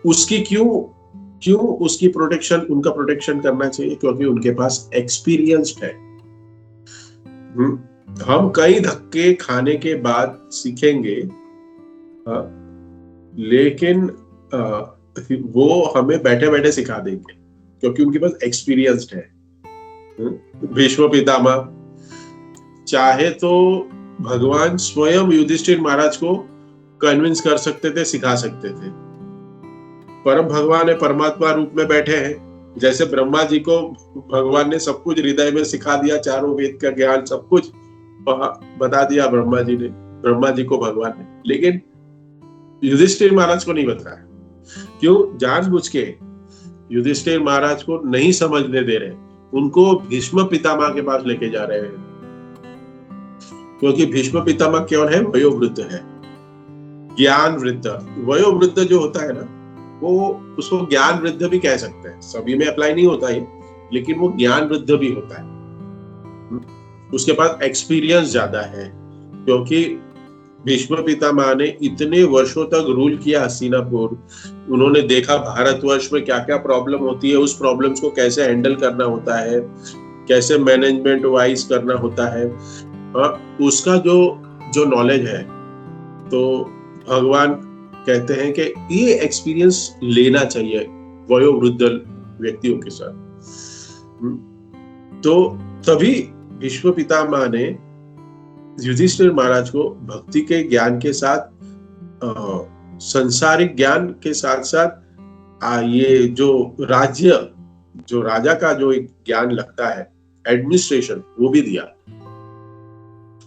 उसकी क्यों उसकी उनका प्रोटेक्शन करना चाहिए? क्योंकि उनके पास एक्सपीरियंस्ड है। हम कई धक्के खाने के बाद सीखेंगे, लेकिन वो हमें बैठे बैठे सिखा देंगे क्योंकि उनके पास एक्सपीरियंस्ड है। भीष्म पितामह चाहे तो भगवान स्वयं युधिष्ठिर महाराज को कन्विंस कर सकते थे, सिखा सकते थे। परम भगवान है, परमात्मा रूप में बैठे हैं। जैसे ब्रह्मा जी को भगवान ने सब कुछ हृदय में सिखा दिया, चारों वेद का ज्ञान सब कुछ बता दिया ब्रह्मा जी को भगवान ने, लेकिन युधिष्ठिर महाराज को नहीं बताया। क्यों? जानबूझ के युधिष्ठिर महाराज को नहीं समझने दे रहे, उनको भीष्म पितामह के पास लेके जा रहे हैं। क्योंकि भीष्म पितामह कौन है? वयोवृद्ध है, ज्ञान वृद्ध। वयोवृद्ध जो होता है ना, वो उसको ज्ञान वृद्ध भी कह सकते हैं। सभी में अप्लाई नहीं होता है, लेकिन वो ज्ञान वृद्ध भी होता है। उसके पास एक्सपीरियंस ज्यादा है, क्योंकि भीष्म पितामह ने इतने वर्षों तक रूल किया हस्तिनापुर। उन्होंने देखा भारतवर्ष में क्या क्या प्रॉब्लम होती है, उस प्रॉब्लम्स को कैसे हैंडल करना होता है, कैसे मैनेजमेंट वाइज करना होता है, उसका जो नॉलेज है। तो भगवान कहते हैं कि ये एक्सपीरियंस लेना चाहिए वयोवृद्ध व्यक्तियों के साथ। तो तभी भीष्म पितामह ने युधिष्ठिर महाराज को भक्ति के ज्ञान के साथ, संसारिक ज्ञान के साथ साथ ये जो राजा का जो एक ज्ञान लगता है, एडमिनिस्ट्रेशन, वो भी दिया,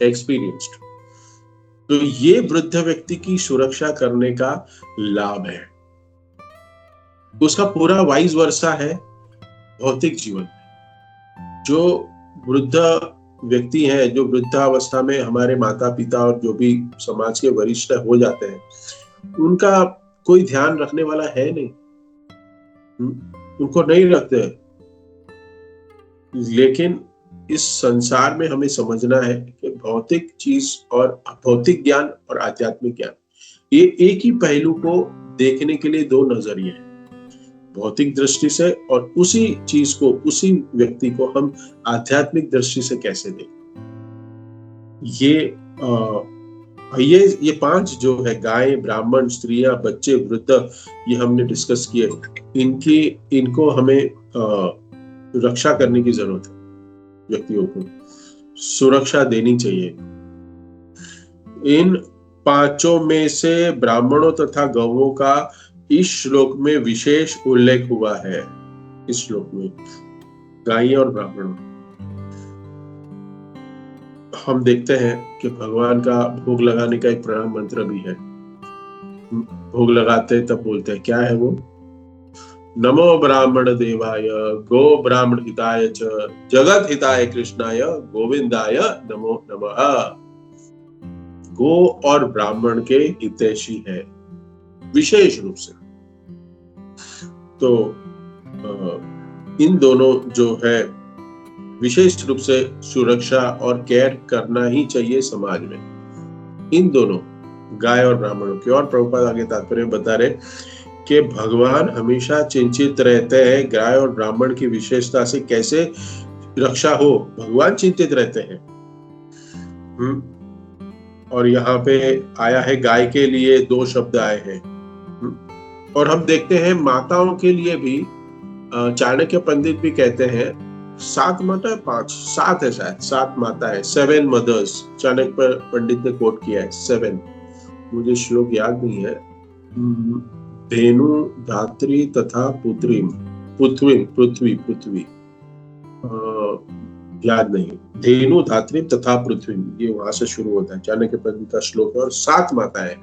एक्सपीरियंस्ड। तो ये वृद्ध व्यक्ति की सुरक्षा करने का लाभ है। उसका पूरा वाइस वर्सा है भौतिक जीवन में। जो वृद्ध व्यक्ति है, जो वृद्धावस्था में हमारे माता पिता और जो भी समाज के वरिष्ठ हो जाते हैं, उनका कोई ध्यान रखने वाला है नहीं, उनको नहीं रखते। लेकिन इस संसार में हमें समझना है कि भौतिक चीज और भौतिक ज्ञान और आध्यात्मिक ज्ञान, ये एक ही पहलू को देखने के लिए दो नजरिए हैं, भौतिक दृष्टि से, और उसी चीज को, उसी व्यक्ति को हम आध्यात्मिक दृष्टि से कैसे देखें। ये पांच जो है, गाय, ब्राह्मण, स्त्रियां, बच्चे, वृद्ध, ये हमने डिस्कस किए। इनको हमें रक्षा करने की जरूरत है, व्यक्तियों को सुरक्षा देनी चाहिए। इन पांचों में से ब्राह्मणों तथा गौओं का इस श्लोक में विशेष उल्लेख हुआ है। इस श्लोक में गाय और ब्राह्मणों, हम देखते हैं कि भगवान का भोग लगाने का एक प्रणाम मंत्र भी है। भोग लगाते हैं तब बोलते हैं, क्या है वो? नमो ब्राह्मण देवाय गो ब्राह्मण हिताय च जगत हिताय कृष्णाय गोविंदाय नमो नमः। गो और ब्राह्मण के हितैषी है विशेष रूप से। तो इन दोनों जो है विशेष रूप से सुरक्षा और केयर करना ही चाहिए समाज में, इन दोनों गाय और ब्राह्मणों की। और प्रभुपाद आगे तात्पर्य बता रहे कि भगवान हमेशा चिंतित रहते हैं गाय और ब्राह्मण की विशेषता से कैसे रक्षा हो, भगवान चिंतित रहते हैं। और यहाँ पे आया है गाय के लिए 2 शब्द आए हैं। और हम देखते हैं माताओं के लिए भी चाणक्य पंडित भी कहते हैं 7 माता, 7 है शायद, 7 माता है, 7 मदर्स। चाणक्य पंडित ने कोट किया है 7, मुझे श्लोक याद नहीं है। धेनु, धात्री तथा पृथ्वी, याद नहीं। धेनु, धात्री तथा पृथ्वी, ये वहां से शुरू होता है, चाणक्य पंडित का श्लोक है, और 7 माता है।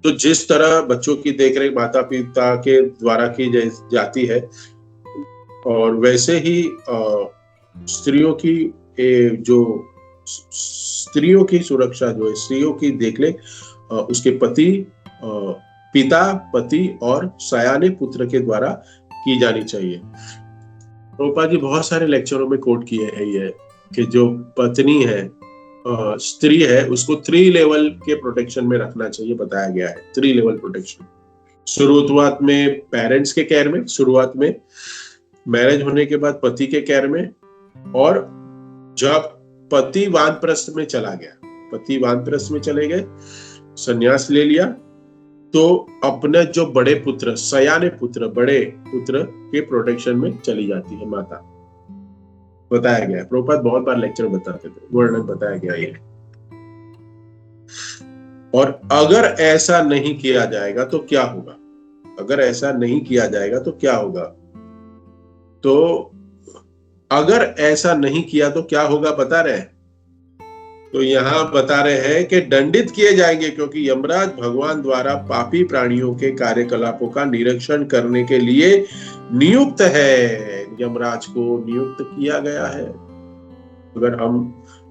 तो जिस तरह बच्चों की देखरेख माता पिता के द्वारा की जाती है, और वैसे ही स्त्रियों की सुरक्षा जो है, स्त्रियों की देखरेख उसके पिता, पति और सयाने पुत्र के द्वारा की जानी चाहिए। प्रभुपाद जी बहुत सारे लेक्चरों में कोट किए हैं ये कि जो पत्नी है, स्त्री है, उसको 3 लेवल के प्रोटेक्शन में रखना चाहिए, बताया गया है 3 लेवल प्रोटेक्शन। शुरुआत में पेरेंट्स के केयर में, शुरुआत में मैरिज होने के बाद पति के केयर में, और जब पति वानप्रस्थ में चला गया, पति वानप्रस्थ में चले गए, संन्यास ले लिया, तो अपने जो बड़े पुत्र, सयाने पुत्र, बड़े पुत्र के प्रोटेक्शन में चली जाती है माता, बताया गया है। प्रभुपाद बहुत बार लेक्चर बताते थे, वर्णन बताया गया है। और अगर ऐसा नहीं किया जाएगा तो क्या होगा? अगर ऐसा नहीं किया जाएगा तो क्या होगा? तो अगर ऐसा नहीं किया तो क्या होगा बता रहे हैं। तो यहाँ बता रहे हैं कि दंडित किए जाएंगे, क्योंकि यमराज भगवान द्वारा पापी प्राणियों के कार्यकलापों का निरीक्षण करने के लिए नियुक्त है। यमराज को नियुक्त किया गया है। अगर हम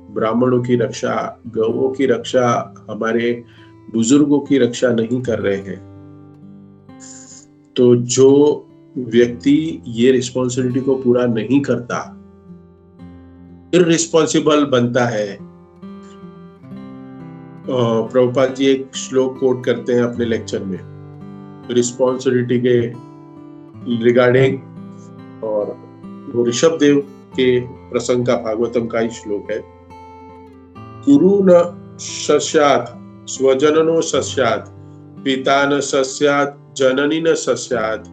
ब्राह्मणों की रक्षा, गौओं की रक्षा, हमारे बुजुर्गों की रक्षा नहीं कर रहे हैं, तो जो व्यक्ति ये रिस्पॉन्सिबिलिटी को पूरा नहीं करता, इररिस्पॉन्सिबल बनता है। प्रभुपाद जी एक श्लोक कोट करते हैं अपने लेक्चर में रिस्पॉन्सिबिलिटी के रिगार्डिंग, और वो ऋषभ देव के प्रसंग का भागवतम का ही श्लोक है। गुरु न सस्यात् स्वजननो सस्यात्, पिता न सस्यात् जननी न सस्यात्,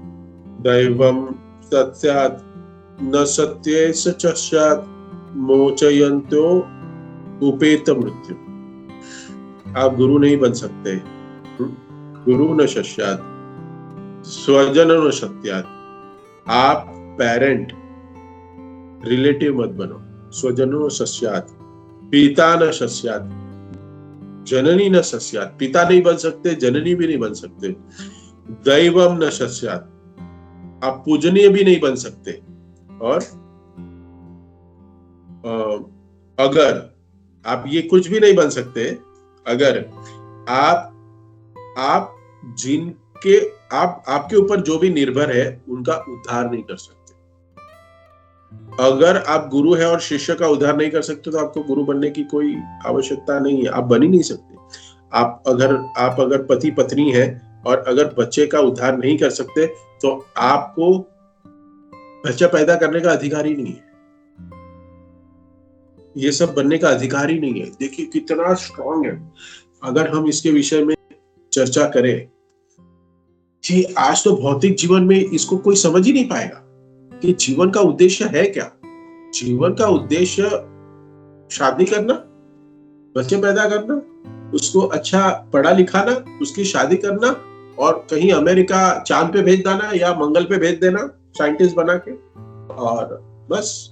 दैवम सस्यात् न सत्येस च स्यात्, मोचयन्तो उपेत मृत्यु। आप गुरु नहीं बन सकते। गुरु न सस्यात् स्वजन न सत्यात्, आप पेरेंट रिलेटिव मत बनो। स्वजनो सस्यात्, पिता न शस्यात्, जननी न शस्यात्, पिता नहीं बन सकते, जननी भी नहीं बन सकते। दैवम न शस्यात्, आप पूजनीय भी नहीं बन सकते। और अगर आप ये कुछ भी नहीं बन सकते अगर आप जिनके आपके ऊपर जो भी निर्भर है उनका उद्धार नहीं कर सकते। अगर आप गुरु है और शिष्य का उद्धार नहीं कर सकते तो आपको गुरु बनने की कोई आवश्यकता नहीं है, आप बन ही नहीं सकते। आप अगर पति पत्नी है और अगर बच्चे का उद्धार नहीं कर सकते तो आपको बच्चा पैदा करने का अधिकार ही नहीं है, ये सब बनने का अधिकार ही नहीं है। देखिए कितना स्ट्रांग है। अगर हम इसके विषय में चर्चा करें कि आज तो भौतिक जीवन में इसको कोई समझ ही नहीं पाएगा कि जीवन का उद्देश्य है क्या। जीवन का उद्देश्य शादी करना, बच्चे पैदा करना, उसको अच्छा पढ़ा लिखाना, उसकी शादी करना और कहीं अमेरिका चांद पे भेज देना या मंगल पे भेज देना साइंटिस्ट बना के, और बस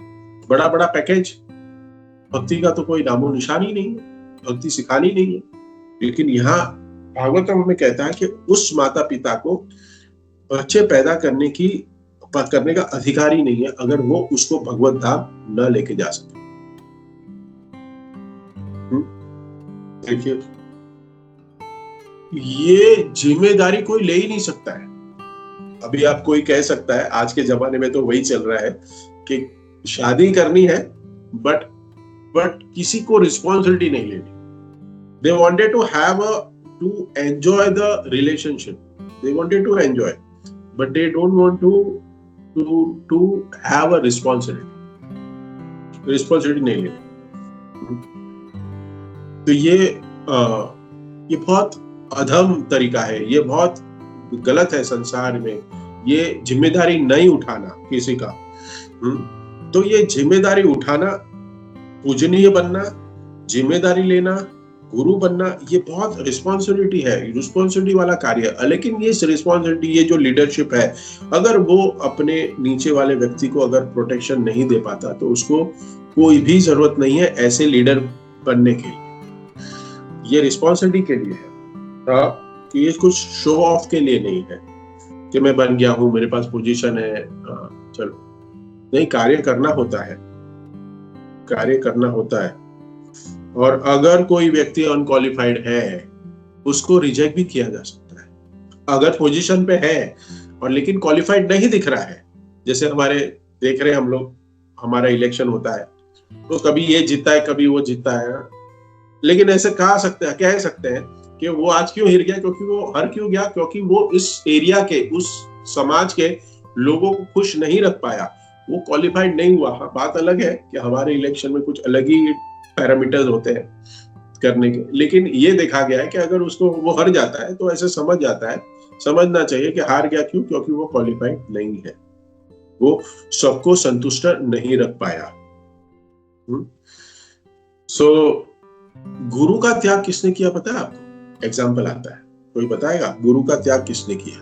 बड़ा बड़ा पैकेज। भक्ति का तो कोई नामो निशान ही नहीं है, भक्ति सिखानी नहीं है। लेकिन यहाँ भागवतम में कहता है कि उस माता पिता को बच्चे पैदा करने का अधिकार ही नहीं है अगर वो उसको भगवत धाम न लेके जा सके। देखिए ये जिम्मेदारी कोई ले ही नहीं सकता है। अभी आप कोई कह सकता है, आज के जमाने में तो वही चल रहा है कि शादी करनी है बट किसी को रिस्पॉन्सिबिलिटी नहीं लेनी। They wanted to enjoy the relationship. They wanted to enjoy, but they don't want to have a responsibility. Responsibility नहीं लेनी। तो ये बहुत अधम तरीका है, ये बहुत गलत है संसार में। ये जिम्मेदारी नहीं उठाना किसी का। तो ये जिम्मेदारी उठाना, पूजनीय बनना, जिम्मेदारी लेना, गुरु बनना, ये बहुत रिस्पॉन्सिबिलिटी है, रिस्पॉन्सिबिलिटी वाला कार्य है। लेकिन ये रिस्पॉन्सिबिलिटी, ये जो लीडरशिप है, अगर वो अपने नीचे वाले व्यक्ति को अगर प्रोटेक्शन नहीं दे पाता तो उसको कोई भी जरूरत नहीं है ऐसे लीडर बनने के लिए। ये रिस्पॉन्सिबिलिटी के लिए है कि ये कुछ शो ऑफ के लिए नहीं है कि मैं बन गया हूं, मेरे पास पोजीशन है, चलो नहीं, कार्य करना होता है, कार्य करना होता है। और अगर कोई व्यक्ति अनक्वालिफाइड है उसको रिजेक्ट भी किया जा सकता है। अगर पोजीशन पे है और लेकिन क्वालिफाइड नहीं दिख रहा है, जैसे हमारे देख रहे हैं हम लोग, हमारा इलेक्शन होता है तो कभी ये जीता है कभी वो जीता है, लेकिन ऐसे कह सकते हैं कि वो आज क्यों हिर गया, क्योंकि वो हार क्यों गया, क्योंकि वो इस एरिया के, उस समाज के लोगों को खुश नहीं रख पाया, वो क्वालिफाइड नहीं हुआ। बात अलग है कि हमारे इलेक्शन में कुछ अलग ही पैरामीटर्स होते हैं करने के, लेकिन ये देखा गया है कि अगर उसको वो हार जाता है तो ऐसे समझना चाहिए कि हार गया क्यों, क्योंकि वो क्वालिफाइड नहीं है, वो सबको संतुष्ट नहीं रख पाया। गुरु का त्याग किसने किया पता है आपको? एग्जाम्पल आता है, कोई बताएगा गुरु का त्याग किसने किया?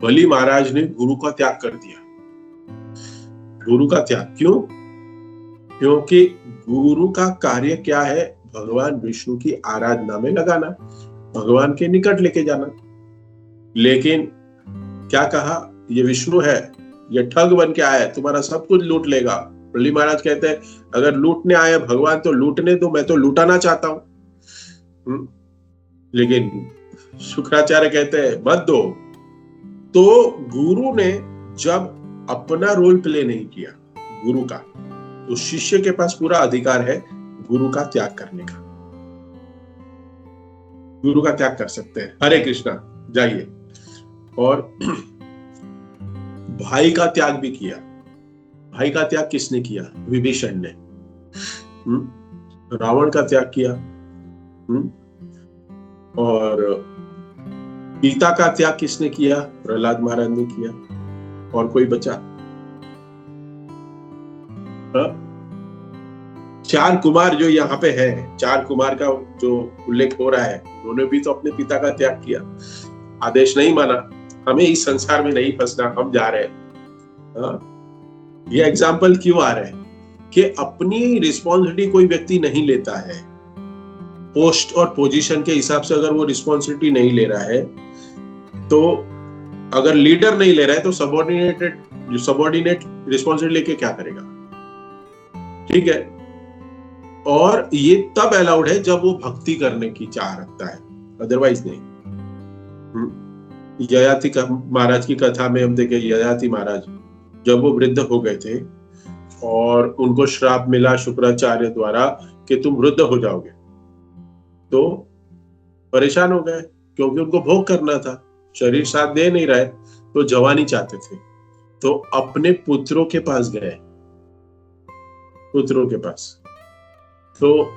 बलि महाराज ने गुरु का त्याग कर दिया। गुरु का त्याग क्यों? क्योंकि गुरु का कार्य क्या है? भगवान विष्णु की आराधना में लगाना, भगवान के निकट लेके जाना। लेकिन क्या कहा? ये विष्णु है, ये ठग बन के आया है, तुम्हारा सब कुछ लूट लेगा। बलि महाराज कहते हैं अगर लूटने आए भगवान तो लूटने दो, मैं तो लूटाना चाहता हूं। लेकिन शुक्राचार्य कहते हैं मत दो। तो गुरु ने जब अपना रोल प्ले नहीं किया गुरु का, तो शिष्य के पास पूरा अधिकार है गुरु का त्याग करने का। गुरु का त्याग कर सकते हैं। हरे कृष्णा, जाइए। और भाई का त्याग भी किया। भाई का त्याग किसने किया? विभीषण ने। रावण का त्याग किया। और पिता का त्याग किसने किया? प्रहलाद महाराज ने किया। और कोई बचा? चार कुमार जो यहाँ पे है, चार कुमार का जो उल्लेख हो रहा है, उन्होंने भी तो अपने पिता का त्याग किया, आदेश नहीं माना, हमें इस संसार में नहीं फंसना, हम जा रहे हैं। ये एग्जाम्पल क्यों आ रहे हैं? कि अपनी रिस्पॉन्सिबिलिटी कोई व्यक्ति नहीं लेता है, पोस्ट और पोजीशन के हिसाब से अगर वो रिस्पॉन्सिबिलिटी नहीं ले रहा है, तो अगर लीडर नहीं ले रहा है तो सबॉर्डिनेट रिस्पॉन्सिबिलिटी लेके क्या करेगा? ठीक है। और ये तब अलाउड है जब वो भक्ति करने की चाह रखता है, अदरवाइज नहीं। ययाति महाराज की कथा में हम देखें, ययाति महाराज जब वो वृद्ध हो गए थे और उनको श्राप मिला शुक्राचार्य द्वारा कि तुम वृद्ध हो जाओगे, तो परेशान हो गए क्योंकि उनको भोग करना था, शरीर साथ दे नहीं रहे, तो जवानी चाहते थे। तो अपने पुत्रों के पास गए, पुत्रों के पास। तो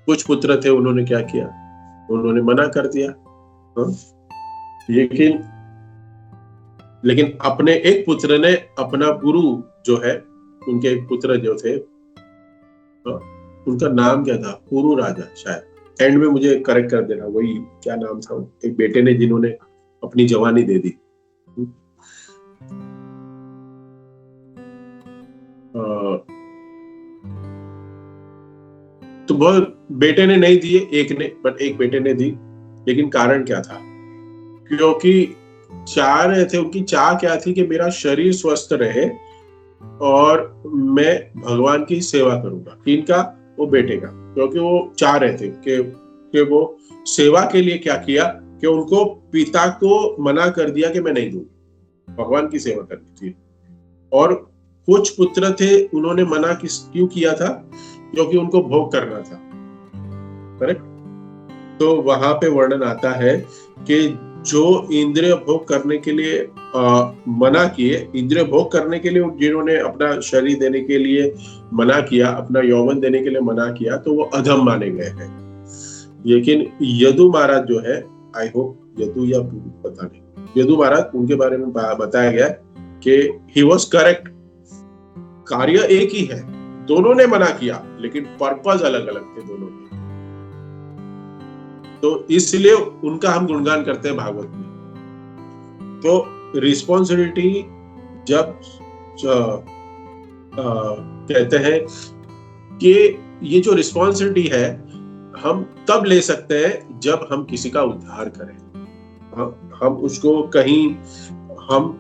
कुछ पुत्र थे, उन्होंने क्या किया? उन्होंने मना कर दिया। लेकिन अपने एक पुत्र ने, अपना गुरु जो है, उनके एक पुत्र जो थे, उनका नाम क्या था? पुरु राजा शायद। एंड में मुझे करेक्ट कर देना, वही क्या नाम था? एक बेटे ने जिन्होंने अपनी जवानी दे दी। तो बहुत बेटे ने नहीं दिए, एक ने, बट एक बेटे ने दी। लेकिन कारण क्या था? क्योंकि चाह रहे थे, उनकी चाह क्या थी कि मेरा शरीर स्वस्थ रहे और मैं भगवान की सेवा करूंगा। इनका, वो बेटे का, क्योंकि वो चाह रहे थे कि वो सेवा के लिए क्या किया कि उनको पिता को मना कर दिया कि मैं नहीं दूंगा, भगवान की सेवा करनी थी। और कुछ पुत्र थे, उन्होंने मना क्यों किया था? क्योंकि उनको भोग करना था। करेक्ट। तो वहां पे वर्णन आता है कि जो इंद्रिय भोग करने के लिए मना किए, इंद्रिय भोग करने के लिए जिन्होंने अपना शरीर देने के लिए मना किया, अपना यौवन देने के लिए मना किया, तो वो अधम माने गए हैं। लेकिन यदु महाराज जो है, आई होप यदु या पता नहीं, यदु महाराज, उनके बारे में बताया गया कि ही वॉज करेक्ट। कार्य एक ही है, दोनों ने मना किया, लेकिन पर्पज अलग अलग थे दोनों के। तो इसलिए उनका हम गुणगान करते हैं भागवत में। तो रिस्पॉन्सिबिलिटी जब कहते हैं कि ये जो रिस्पॉन्सिबिलिटी है, हम तब ले सकते हैं जब हम किसी का उद्धार करें। हम उसको कहीं, हम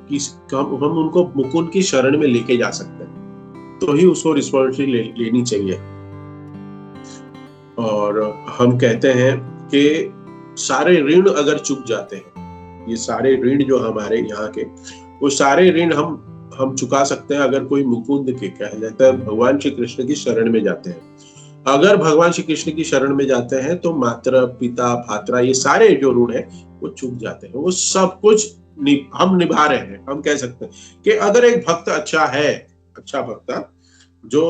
उनको मुकुंद की शरण में लेके जा सकते हैं, तो ही उसको रिस्पॉन्सिबिलिटी लेनी चाहिए। और हम कहते हैं कि सारे ऋण अगर चुक जाते हैं, ये सारे ऋण जो हमारे यहाँ के, वो सारे ऋण हम चुका सकते हैं अगर कोई मुकुंद के, कह जाता है, भगवान श्री कृष्ण की शरण में जाते हैं। अगर भगवान श्री कृष्ण की शरण में जाते हैं तो माता पिता भात्रा, ये सारे जो ऋण है वो चुक जाते हैं। वो सब कुछ हम निभा रहे हैं। हम कह सकते हैं कि अगर एक भक्त अच्छा है, अच्छा भक्त जो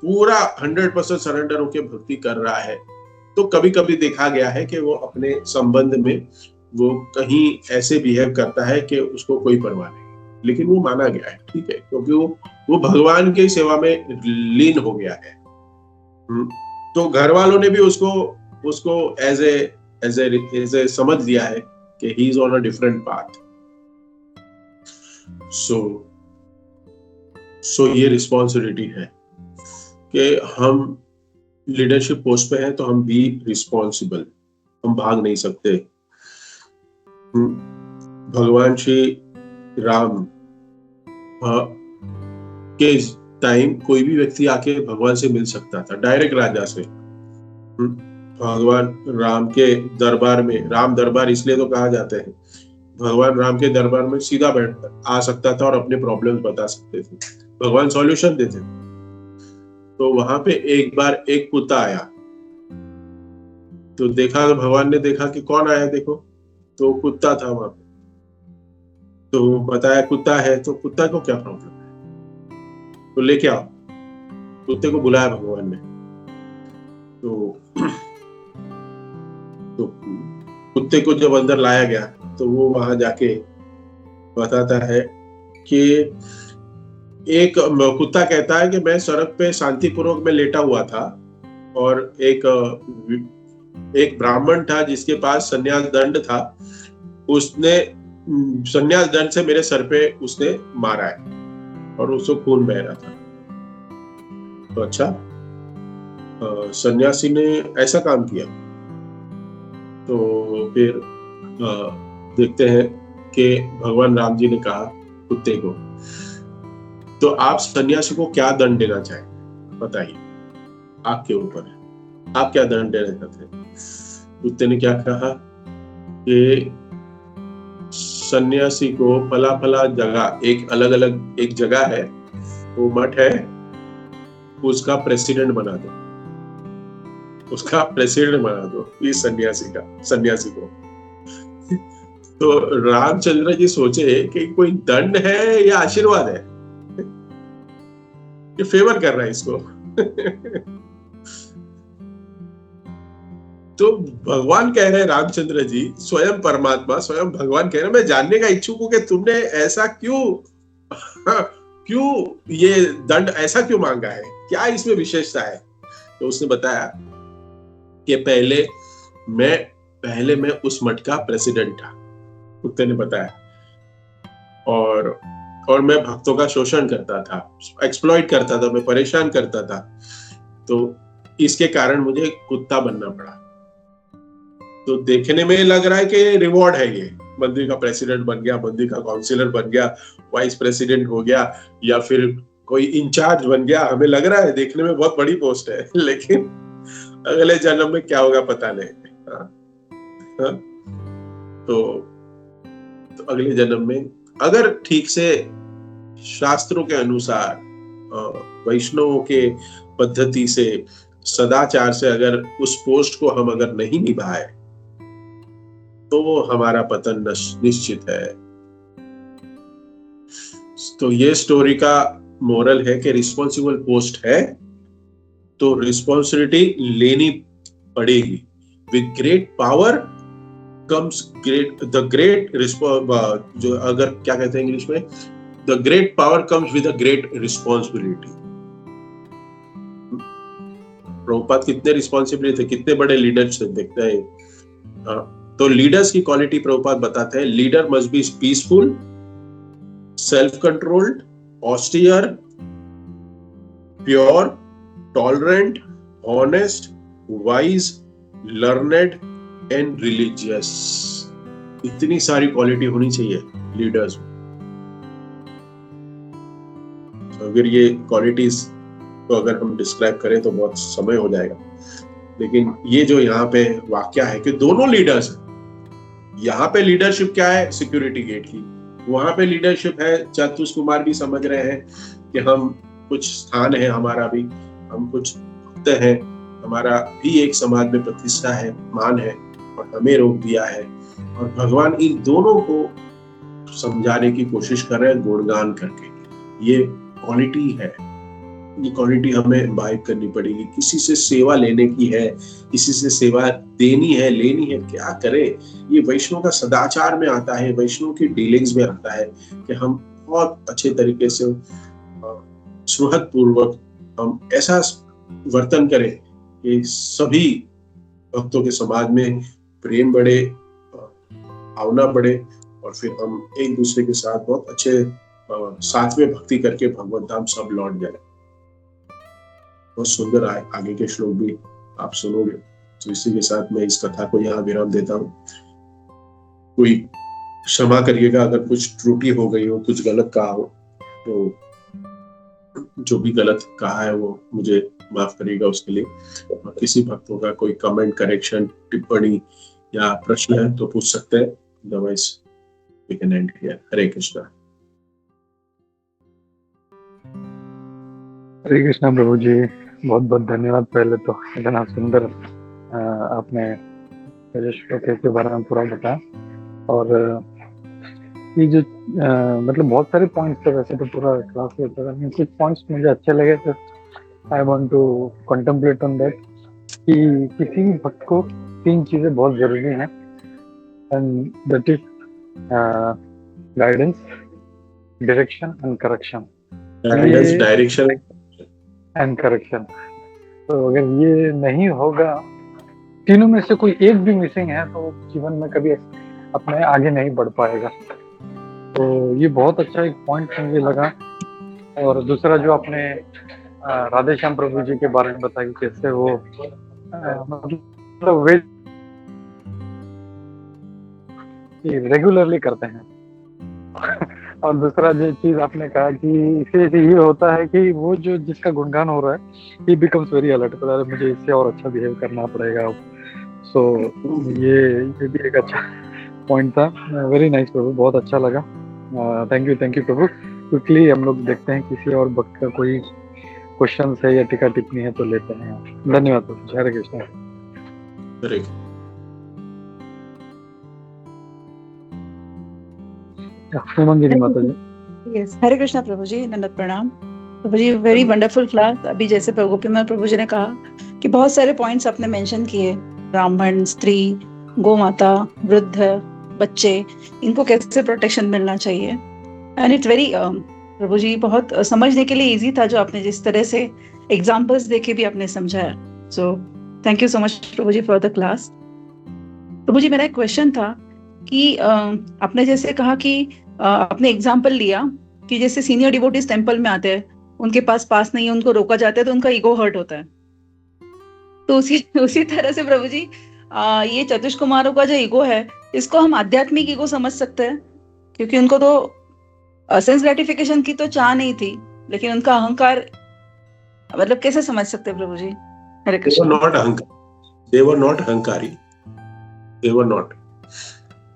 पूरा 100% सरेंडर होकर भक्ति कर रहा है, तो कभी कभी देखा गया है कि वो अपने संबंध में वो कहीं ऐसे बिहेव करता है कि उसको कोई परवाह नहीं, लेकिन वो माना गया है, ठीक है, क्योंकि वो भगवान की सेवा में लीन हो गया है। तो घर वालों ने भी उसको एज ए समझ लिया है कि he is on a different path. So ये रिस्पॉन्सिबिलिटी है कि हम लीडरशिप पोस्ट पे हैं, तो हम बी रिस्पॉन्सिबल, हम भाग नहीं सकते। भगवान श्री राम के टाइम कोई भी व्यक्ति आके भगवान से मिल सकता था, डायरेक्ट राजा से। भगवान राम के दरबार में, राम दरबार इसलिए तो कहा जाता है, भगवान राम के दरबार में सीधा बैठ आ सकता था और अपने प्रॉब्लम्स बता सकते थे, भगवान सॉल्यूशन देते थे। तो वहां पे एक बार एक कुत्ता आया, तो देखा, तो भगवान ने देखा कि कौन आया, देखो, तो कुत्ता था वहां पे। तो बताया कुत्ता है, तो कुत्ता को क्या प्रॉब्लम है, तो लेके आओ। कुत्ते को बुलाया भगवान ने। तो कुत्ते को जब अंदर लाया गया, तो वो वहां जाके बताता है कि एक कुत्ता कहता है कि मैं सड़क पे शांतिपूर्वक में लेटा हुआ था और एक ब्राह्मण था जिसके पास संन्यास दंड था, उसने संन्यास दंड से मेरे सर पे उसने मारा है। और उसको खून बह रहा था। तो अच्छा, सन्यासी ने ऐसा काम किया। तो फिर देखते हैं कि भगवान राम जी ने कहा कुत्ते को, तो आप सन्यासी को क्या दंड देना चाहेंगे, बताइए, आपके ऊपर है, आप क्या दंड देना चाहते हैं। कुत्ते ने क्या कहा कि सन्यासी को फला फला जगह, एक अलग अलग एक जगह है, वो मठ है, उसका प्रेसिडेंट बना दो, उसका प्रेसिडेंट बना दो इस सन्यासी को। तो रामचंद्र जी सोचे कि कोई दंड है या आशीर्वाद है, ये फेवर कर रहा है इसको। तो भगवान कह रहे हैं, रामचंद्र जी स्वयं परमात्मा, स्वयं भगवान कह रहे हैं, मैं जानने का इच्छुक हूं कि तुमने ऐसा क्यों ये दंड ऐसा क्यों मांगा है, क्या इसमें विशेषता है। तो उसने बताया कि पहले मैं उस मठ का प्रेसिडेंट था, कुत्ते ने बताया, और मैं भक्तों का शोषण करता था, एक्सप्लॉइट करता था, मैं परेशान करता था, तो इसके कारण मुझे कुत्ता बनना पड़ा। तो देखने में लग रहा है कि रिवॉर्ड है, ये मंदिर का प्रेसिडेंट बन गया, मंदिर का काउंसिलर बन गया, वाइस प्रेसिडेंट हो गया, या फिर कोई इंचार्ज बन गया, हमें लग रहा है देखने में बहुत बड़ी पोस्ट है, लेकिन अगले जन्म में क्या होगा पता नहीं। हाँ? तो अगले जन्म में अगर ठीक से शास्त्रों के अनुसार, वैष्णवों के पद्धति से, सदाचार से अगर उस पोस्ट को हम अगर नहीं निभाए तो वो हमारा पतन निश्चित है। तो ये स्टोरी का मोरल है कि रिस्पॉन्सिबल पोस्ट है तो रिस्पॉन्सिबिलिटी लेनी पड़ेगी। With great power comes great जो अगर क्या कहते हैं इंग्लिश में, the great power comes with a great responsibility. Prabhupada कितने रिस्पॉन्सिबिलिटी थे, कितने बड़े लीडर्स थे, देखते हैं। तो लीडर्स की क्वालिटी प्रभुपाद बताते हैं, leader must be peaceful, self controlled, austere, pure, tolerant, honest, wise, learned and religious. इतनी सारी क्वालिटी होनी चाहिए लीडर्स में। अगर ये क्वालिटीज को अगर हम डिस्क्राइब करें तो बहुत समय हो जाएगा, लेकिन ये जो यहाँ पे वाक्य है कि दोनों लीडर्स हैं। यहाँ पे लीडरशिप क्या है, सिक्योरिटी गेट की, वहां पे लीडरशिप है, चतुष कुमार भी समझ रहे हैं कि हम कुछ स्थान है हमारा भी, हम कुछ भक्त हैं, हमारा भी एक समाज में प्रतिष्ठा है, मान है, और हमें रोक दिया है। और भगवान इन दोनों को समझाने की कोशिश कर रहे हैं गुणगान करके। ये क्वालिटी है, ये क्वालिटी हमें इम्बाइब करनी पड़ेगी। किसी से सेवा लेने की है, किसी से सेवा देनी है, लेनी है, क्या करे, ये वैष्णव का सदाचार में आता है, वैष्णव की डीलिंग्स में आता है कि हम बहुत अच्छे तरीके से सुहृद पूर्वक हम ऐसा वर्तन करें कि सभी भक्तों के समाज में प्रेम बढ़े, भावना बढ़े, और फिर हम एक दूसरे के साथ बहुत अच्छे साथ में भक्ति करके भगवत धाम सब लौट जाए। बहुत सुंदर आगे के श्लोक भी आप सुनोगे। तो इसी के साथ मैं इस कथा को यहाँ विराम देता हूँ। कोई क्षमा करिएगा अगर कुछ त्रुटि हो गई हो, कुछ गलत कहा हो, तो जो भी गलत कहा है वो मुझे माफ करिएगा उसके लिए। और किसी भक्तों का कोई कमेंट, करेक्शन, टिप्पणी या प्रश्न है तो पूछ सकते हैं, otherwise we can end here. Hare Krishna. Hare Krishna प्रभु जी, बहुत बहुत धन्यवाद। पहले तो इतना सुंदर आपने श्लोक के बारे में पूरा बताया, और ये जो मतलब बहुत सारे पॉइंट्स थे, वैसे तो पूरा क्लास लेता था, कुछ पॉइंट्स मुझे अच्छे लगे तो I want to contemplate on that कि किसी भी भक्त को 3 चीजें बहुत जरूरी हैं, and that is guidance, direction and correction. Direction and correction. तो अगर ये नहीं होगा, तीनों में से कोई एक भी मिसिंग है, तो जीवन में कभी अपने आगे नहीं बढ़ पाएगा। तो ये बहुत अच्छा एक पॉइंट मुझे लगा और दूसरा जो आपने राधे श्याम प्रभु जी के बारे में बताया कि कैसे वो मतलब वे रेगुलरली करते हैं। और दूसरा जो चीज आपने कहा कि इससे ये होता है कि वो जो जिसका गुणगान हो रहा है ही बिकम्स वेरी अलर्ट, मुझे इससे और अच्छा बिहेव करना पड़ेगा। सो ये भी एक अच्छा पॉइंट था। वेरी नाइस प्रभु, बहुत अच्छा लगा। Thank you Prabhu. क्विकली हम लोग देखते हैं किसी और भक्त का कोई क्वेश्चन है या टीका टिप्पणी है तो लेते हैं। धन्यवाद प्रभु। हरे कृष्ण। उमंगिनी माता जी। यस, हरे कृष्णा प्रभु जी, नंद प्रणाम प्रभु जी। Very wonderful class. अभी जैसे गोपीनाथ प्रभु जी ने कहा कि बहुत सारे पॉइंट्स आपने मेंशन किए, ब्राह्मण, स्त्री, गौ माता, वृद्ध, बच्चे, इनको कैसे प्रोटेक्शन मिलना चाहिए। एंड इट्स वेरी प्रभु जी बहुत समझने के लिए इजी था, जो आपने जिस तरह से एग्जाम्पल्स देके भी आपने समझाया। So thank you so much प्रभु जी फॉर द क्लास। प्रभु जी मेरा एक क्वेश्चन था कि आपने जैसे कहा कि आपने एग्जाम्पल लिया कि जैसे सीनियर डिवोटीज टेंपल में आते हैं, उनके पास नहीं है, उनको रोका जाता है तो उनका ईगो हर्ट होता है। तो उसी तरह से प्रभु जी ये चतुष कुमारों का जो ईगो है, इसको हम आध्यात्मिक ईगो समझ सकते हैं, क्योंकि उनको तो सेंस ग्रेटिफिकेशन की तो चाह नहीं थी, लेकिन उनका अहंकार मतलब कैसे समझ सकते हैं प्रभु जी। हरे कृष्ण। They were not अहंकारी। They were not।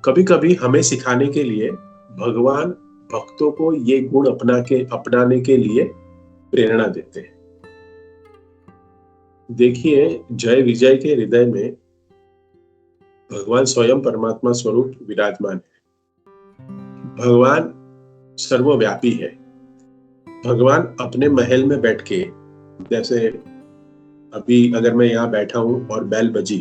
कभी कभी हमें सिखाने के लिए भगवान भक्तों को ये गुण अपनाने के लिए प्रेरणा देते हैं। देखिए, जय विजय के हृदय में भगवान स्वयं परमात्मा स्वरूप विराजमान है। भगवान सर्वव्यापी है। भगवान अपने महल में बैठ के, जैसे अभी अगर मैं यहाँ बैठा हूँ और बेल बजी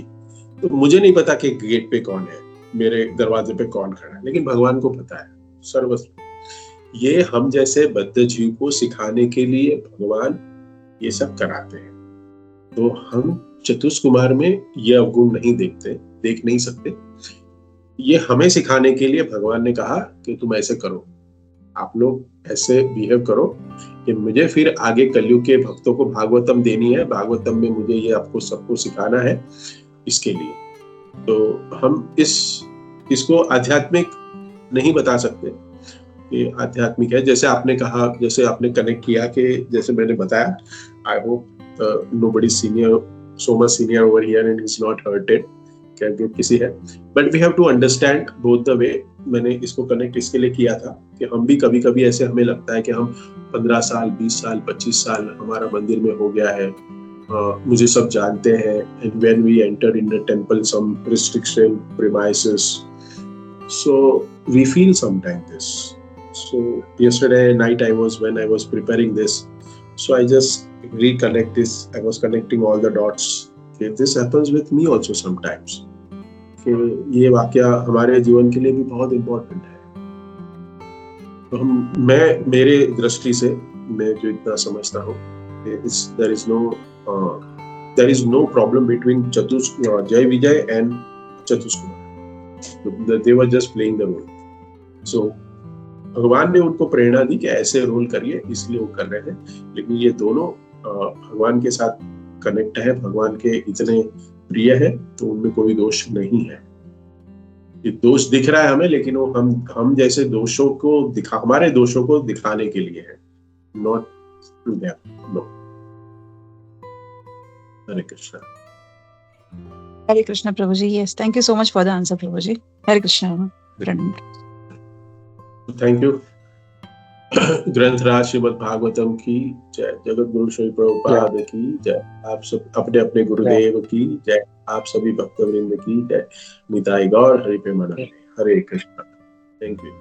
तो मुझे नहीं पता कि गेट पे कौन है, मेरे दरवाजे पे कौन खड़ा है, लेकिन भगवान को पता है सर्वस्व। ये हम जैसे बद्ध जीव को सिखाने के लिए भगवान ये सब कराते हैं। तो हम चतुष कुमार में ये अवगुण नहीं देख नहीं सकते। ये हमें सिखाने के लिए भगवान ने कहा कि तुम ऐसे करो, आप लोग ऐसे बिहेव करो कि मुझे फिर आगे कलयुग के भक्तों को भागवतम देनी है, भागवतम में मुझे ये आपको सबको सिखाना है, इसके लिए। तो हम इसको आध्यात्मिक नहीं बता सकते कि आध्यात्मिक है। जैसे आपने कहा, जैसे आपने कनेक्ट किया कि जैसे मैंने बताया, I hope nobody so much senior over here and is not hurted क्या किसी है, but we have to understand both the way। मैंने इसको कनेक्ट इसके लिए किया था कि हम भी कभी कभी ऐसे हमें लगता है कि हम 15 साल 20 साल 25 साल हमारा मंदिर में हो गया है, मुझे सब जानते हैं, and when we enter in the temple some restriction premises, so we feel sometimes this। so yesterday night when I was preparing this, so I just reconnect this, I was connecting all the dots। okay, this happens with me also sometimes। कि ये वाकया हमारे जीवन के लिए भी बहुत important है। तो मेरे दृष्टि से मैं जो इतना समझता हूँ, there is no problem between जय विजय and चतुष Kumar. they were just playing the role। so भगवान ने उनको प्रेरणा दी कि ऐसे रोल करिए, इसलिए वो कर रहे हैं। लेकिन ये दोनों भगवान के साथ कनेक्ट है, भगवान के इतने प्रिय है, तो उनमें कोई दोष नहीं है। ये दोष दिख रहा है हमें, लेकिन वो हम जैसे दोषों को हमारे दोषों को दिखाने के लिए है, नॉट नो। हरे कृष्णा। हरे कृष्णा प्रभु जी। Yes, thank you so much for the answer प्रभु जी। हरे कृष्णा। Thank you. ग्रंथराज श्रीमद् भागवतम की जय, जगत गुरु श्री प्रभुपाद की जय, आप सब अपने अपने गुरुदेव की जय, आप सभी भक्तवृंद की जय। निताई गौर हरि प्रेमानंद। हरे कृष्णा। Thank you.